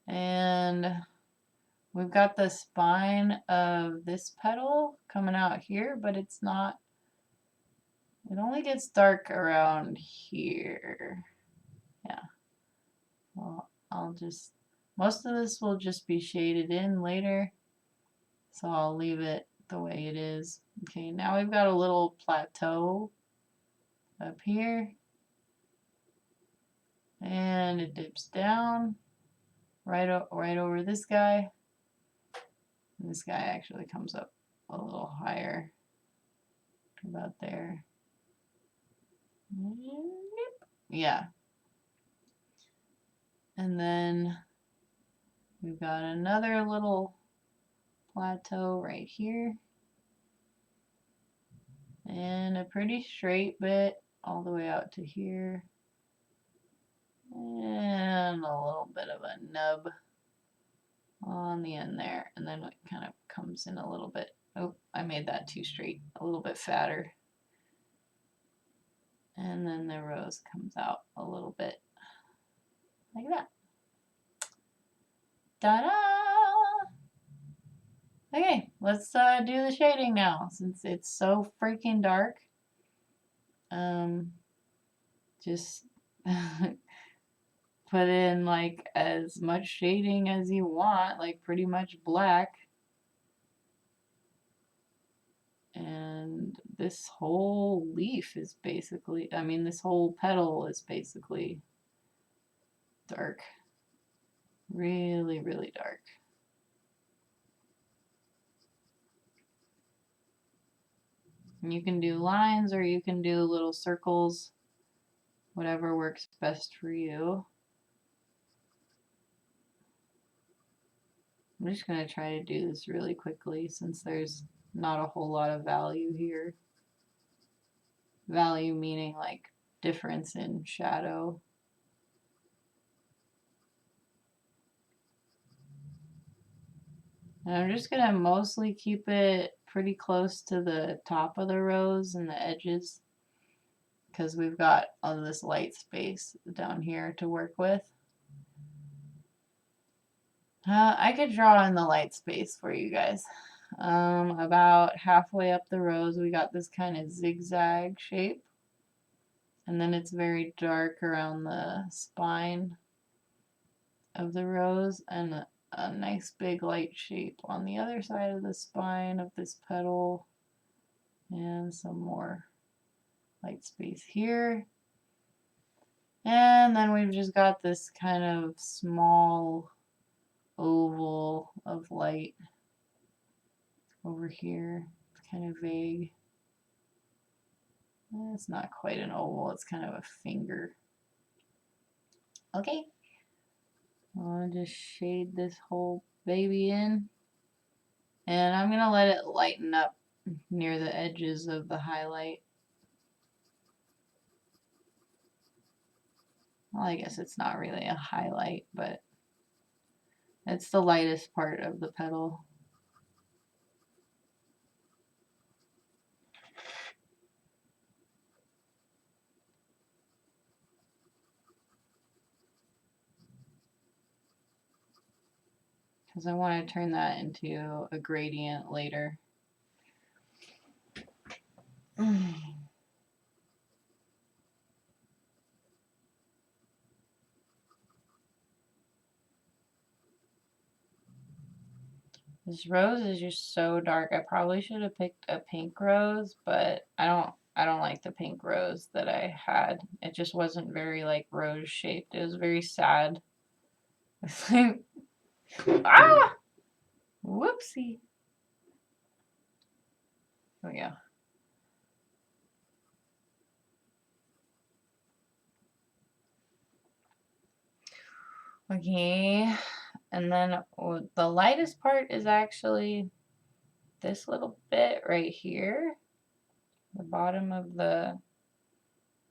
And we've got the spine of this petal coming out here, but it's not, it only gets dark around here. Yeah. Well, most of this will just be shaded in later, so I'll leave it the way it is. Okay, now we've got a little plateau up here, and it dips down right over this guy. And this guy actually comes up a little higher, about there. Yeah. And then we've got another little plateau right here, and a pretty straight bit all the way out to here, and a little bit of a nub on the end there, and then it kind of comes in a little bit. Oh, I made that too straight, a little bit fatter. And then the rose comes out a little bit like that. Ta-da! Okay, let's do the shading now, since it's so freaking dark. Just put in like as much shading as you want, like pretty much black. And this whole leaf is basically, I mean, this whole petal is basically dark. Really, really dark. And you can do lines or you can do little circles, whatever works best for you. I'm just going to try to do this really quickly since there's not a whole lot of value here. Value meaning like difference in shadow. And I'm just going to mostly keep it pretty close to the top of the rose and the edges, because we've got all this light space down here to work with. I could draw in the light space for you guys. About halfway up the rose, we got this kind of zigzag shape. And then it's very dark around the spine of the rose, and a nice big light shape on the other side of the spine of this petal, and some more light space here. And then we've just got this kind of small oval of light over here. It's kind of vague. It's not quite an oval, it's kind of a finger. Okay, I'll just shade this whole baby in, and I'm going to let it lighten up near the edges of the highlight. well, I guess it's not really a highlight, but it's the lightest part of the petal. Because I want to turn that into a gradient later. This rose is just so dark. I probably should have picked a pink rose, but I don't like the pink rose that I had. It just wasn't very like rose shaped. It was very sad. It's like, ah, whoopsie. There we go. Okay, and then the lightest part is actually this little bit right here, the bottom of the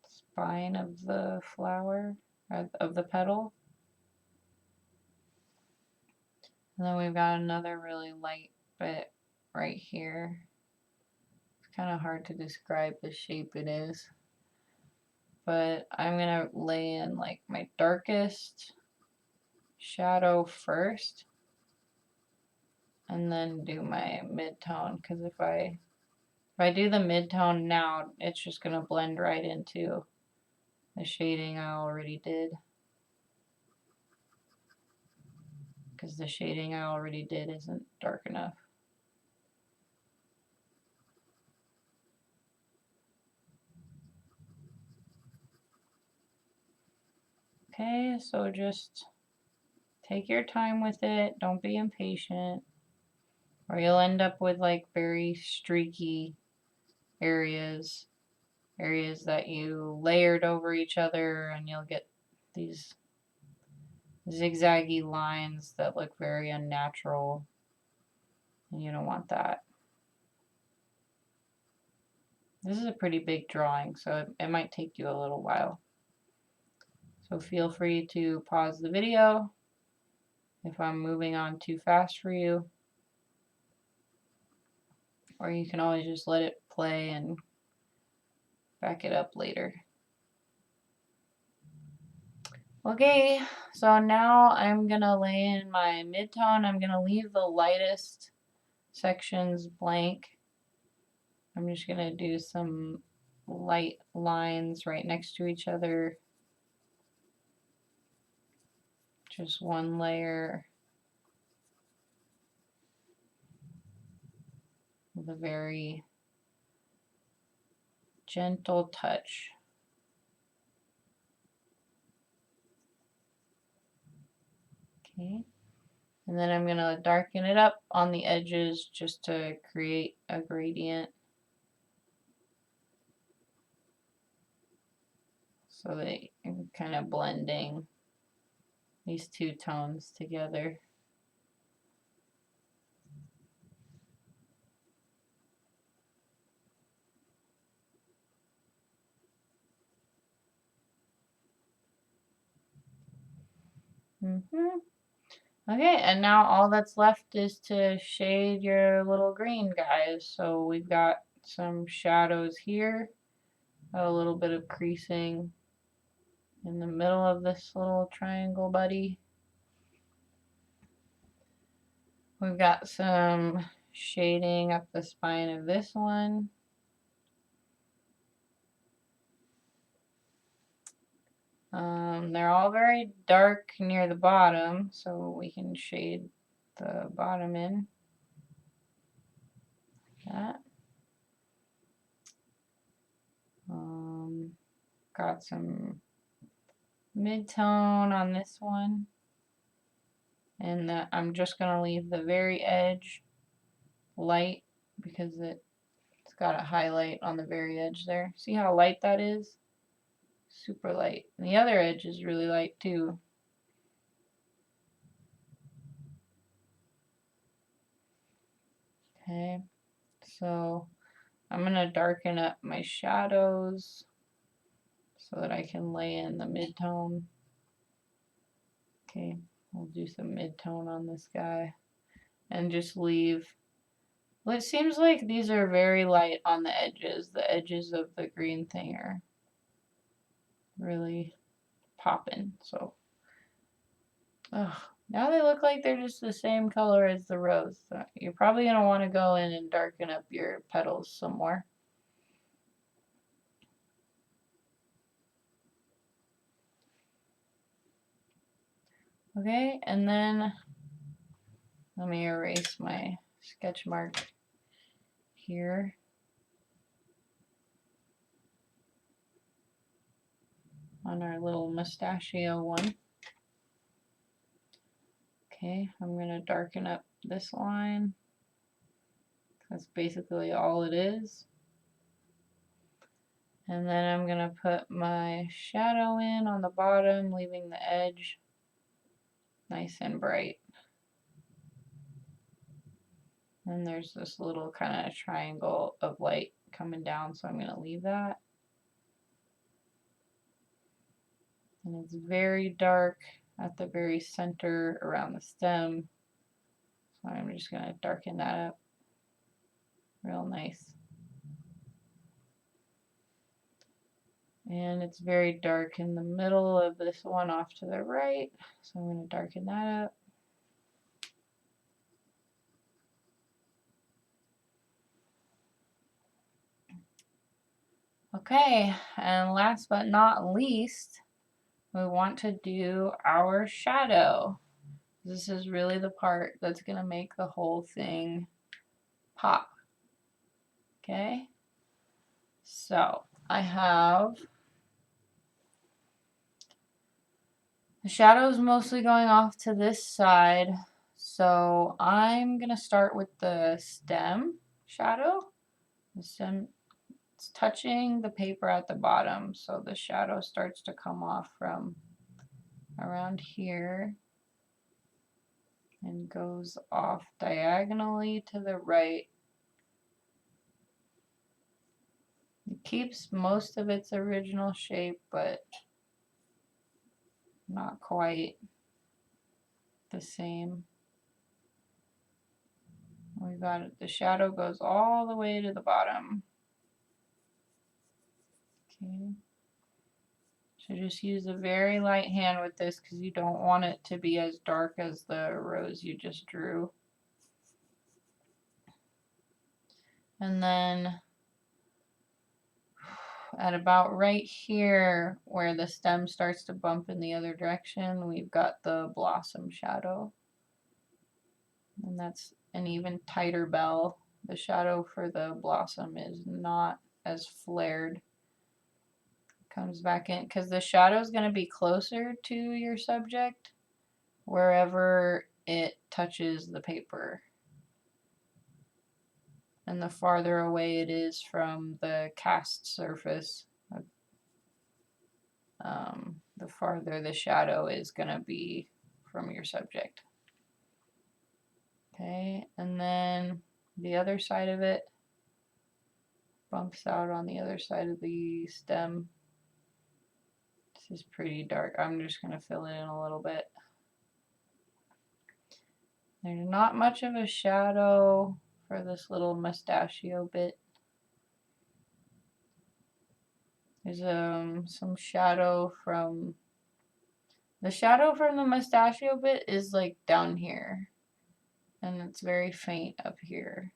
spine of the flower, of the petal. And then we've got another really light bit right here. It's kind of hard to describe the shape it is, but I'm gonna lay in like my darkest shadow first and then do my mid-tone, because if I do the mid-tone now, it's just gonna blend right into the shading I already did, because the shading I already did isn't dark enough. Okay, so just take your time with it, don't be impatient, or you'll end up with like very streaky areas that you layered over each other, and you'll get these zigzaggy lines that look very unnatural, and you don't want that. This is a pretty big drawing, so it might take you a little while. So feel free to pause the video if I'm moving on too fast for you, or you can always just let it play and back it up later. Okay, so now I'm gonna lay in my mid-tone. I'm gonna leave the lightest sections blank. I'm just gonna do some light lines right next to each other. Just one layer with a very gentle touch. Okay, and then I'm gonna darken it up on the edges just to create a gradient, so that I'm kind of blending these two tones together. Okay, and now all that's left is to shade your little green guys. So we've got some shadows here, a little bit of creasing in the middle of this little triangle buddy. We've got some shading up the spine of this one. They're all very dark near the bottom, so we can shade the bottom in. Like that. Got some mid-tone on this one. And I'm just going to leave the very edge light, because it's got a highlight on the very edge there. See how light that is? Super light. And the other edge is really light too. Okay, so I'm going to darken up my shadows so that I can lay in the midtone. Okay, we'll do some midtone on this guy and just leave. Well, it seems like these are very light on the edges. The edges of the green thing are really popping. So, now they look like they're just the same color as the rose. So you're probably going to want to go in and darken up your petals some more. Okay, and then let me erase my sketch mark here. On our little mustachio one. Okay, I'm going to darken up this line. That's basically all it is. And then I'm going to put my shadow in on the bottom, leaving the edge nice and bright. And there's this little kind of triangle of light coming down, so I'm going to leave that. And it's very dark at the very center around the stem. So I'm just going to darken that up real nice. And it's very dark in the middle of this one off to the right, so I'm going to darken that up. Okay, and last but not least, we want to do our shadow. This is really the part that's going to make the whole thing pop. Okay, so I have the shadows mostly going off to this side, so I'm going to start with the stem shadow. The stem, it's touching the paper at the bottom, so the shadow starts to come off from around here and goes off diagonally to the right. It keeps most of its original shape, but not quite the same. We got it. The shadow goes all the way to the bottom. Okay. So just use a very light hand with this because you don't want it to be as dark as the rose you just drew. And then at about right here where the stem starts to bump in the other direction, we've got the blossom shadow. And that's an even tighter bell. The shadow for the blossom is not as flared. Comes back in because the shadow is going to be closer to your subject wherever it touches the paper, and the farther away it is from the cast surface, the farther the shadow is going to be from your subject. Okay, and then the other side of it bumps out on the other side of the stem. This is pretty dark. I'm just going to fill it in a little bit. There's not much of a shadow for this little mustachio bit. There's some shadow from the mustachio bit is like down here, and it's very faint up here.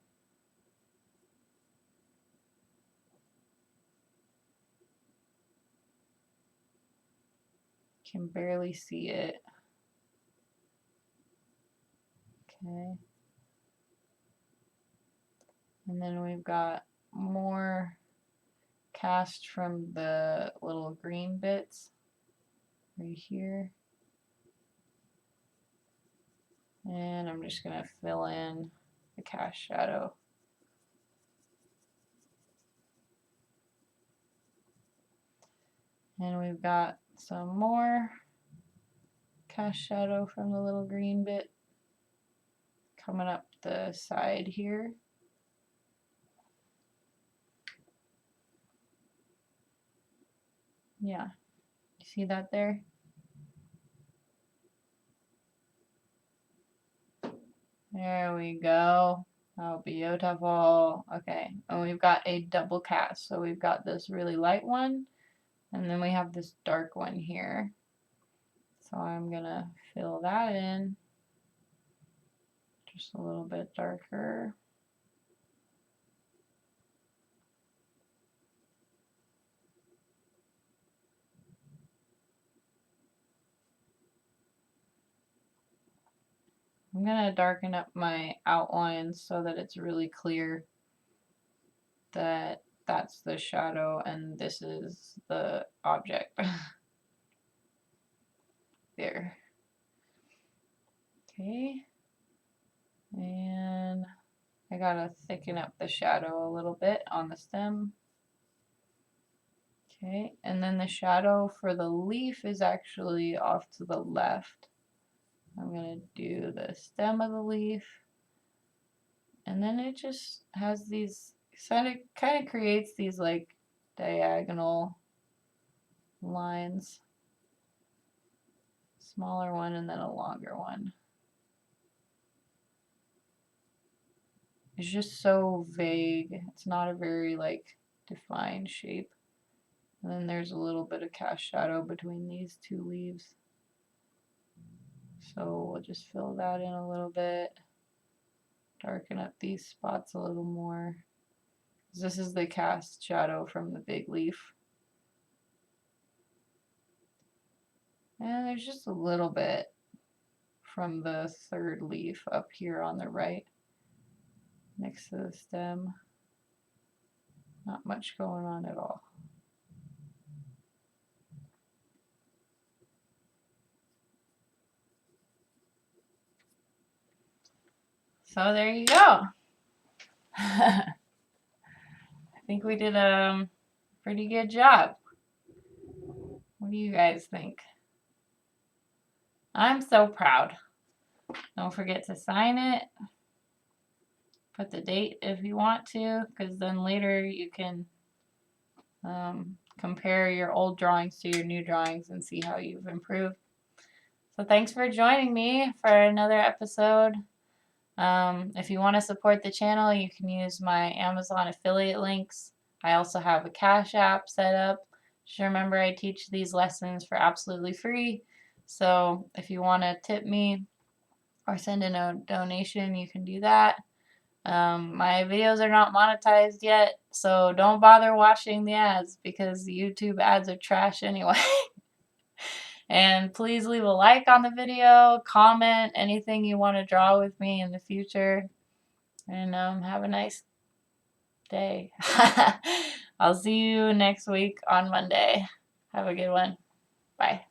Can barely see it. Okay. And then we've got more cast from the little green bits right here. And I'm just going to fill in the cast shadow. And we've got some more cast shadow from the little green bit coming up the side here. Yeah. You see that there? There we go. Oh, beautiful. Okay, and we've got a double cast. So we've got this really light one, and then we have this dark one here. So I'm gonna fill that in just a little bit darker. I'm gonna darken up my outlines so that it's really clear that that's the shadow and this is the object. There. Okay. And I gotta thicken up the shadow a little bit on the stem. Okay, and then the shadow for the leaf is actually off to the left. I'm gonna do the stem of the leaf, and then it just has these kind of creates these like diagonal lines. Smaller one and then a longer one. It's just so vague. It's not a very like defined shape. And then there's a little bit of cast shadow between these two leaves. So we'll just fill that in a little bit. Darken up these spots a little more. This is the cast shadow from the big leaf. And there's just a little bit from the third leaf up here on the right, next to the stem. Not much going on at all. So there you go. I think we did a pretty good job. What do you guys think? I'm so proud. Don't forget to sign it. Put the date if you want to, because then later you can compare your old drawings to your new drawings and see how you've improved. So thanks for joining me for another episode. If you want to support the channel, you can use my Amazon affiliate links. I also have a Cashapp set up. Just remember, I teach these lessons for absolutely free. So if you want to tip me or send in a donation, you can do that. My videos are not monetized yet, so don't bother watching the ads because YouTube ads are trash anyway. And please leave a like on the video, comment anything you want to draw with me in the future, and have a nice day. I'll see you next week on Monday. Have a good one. Bye.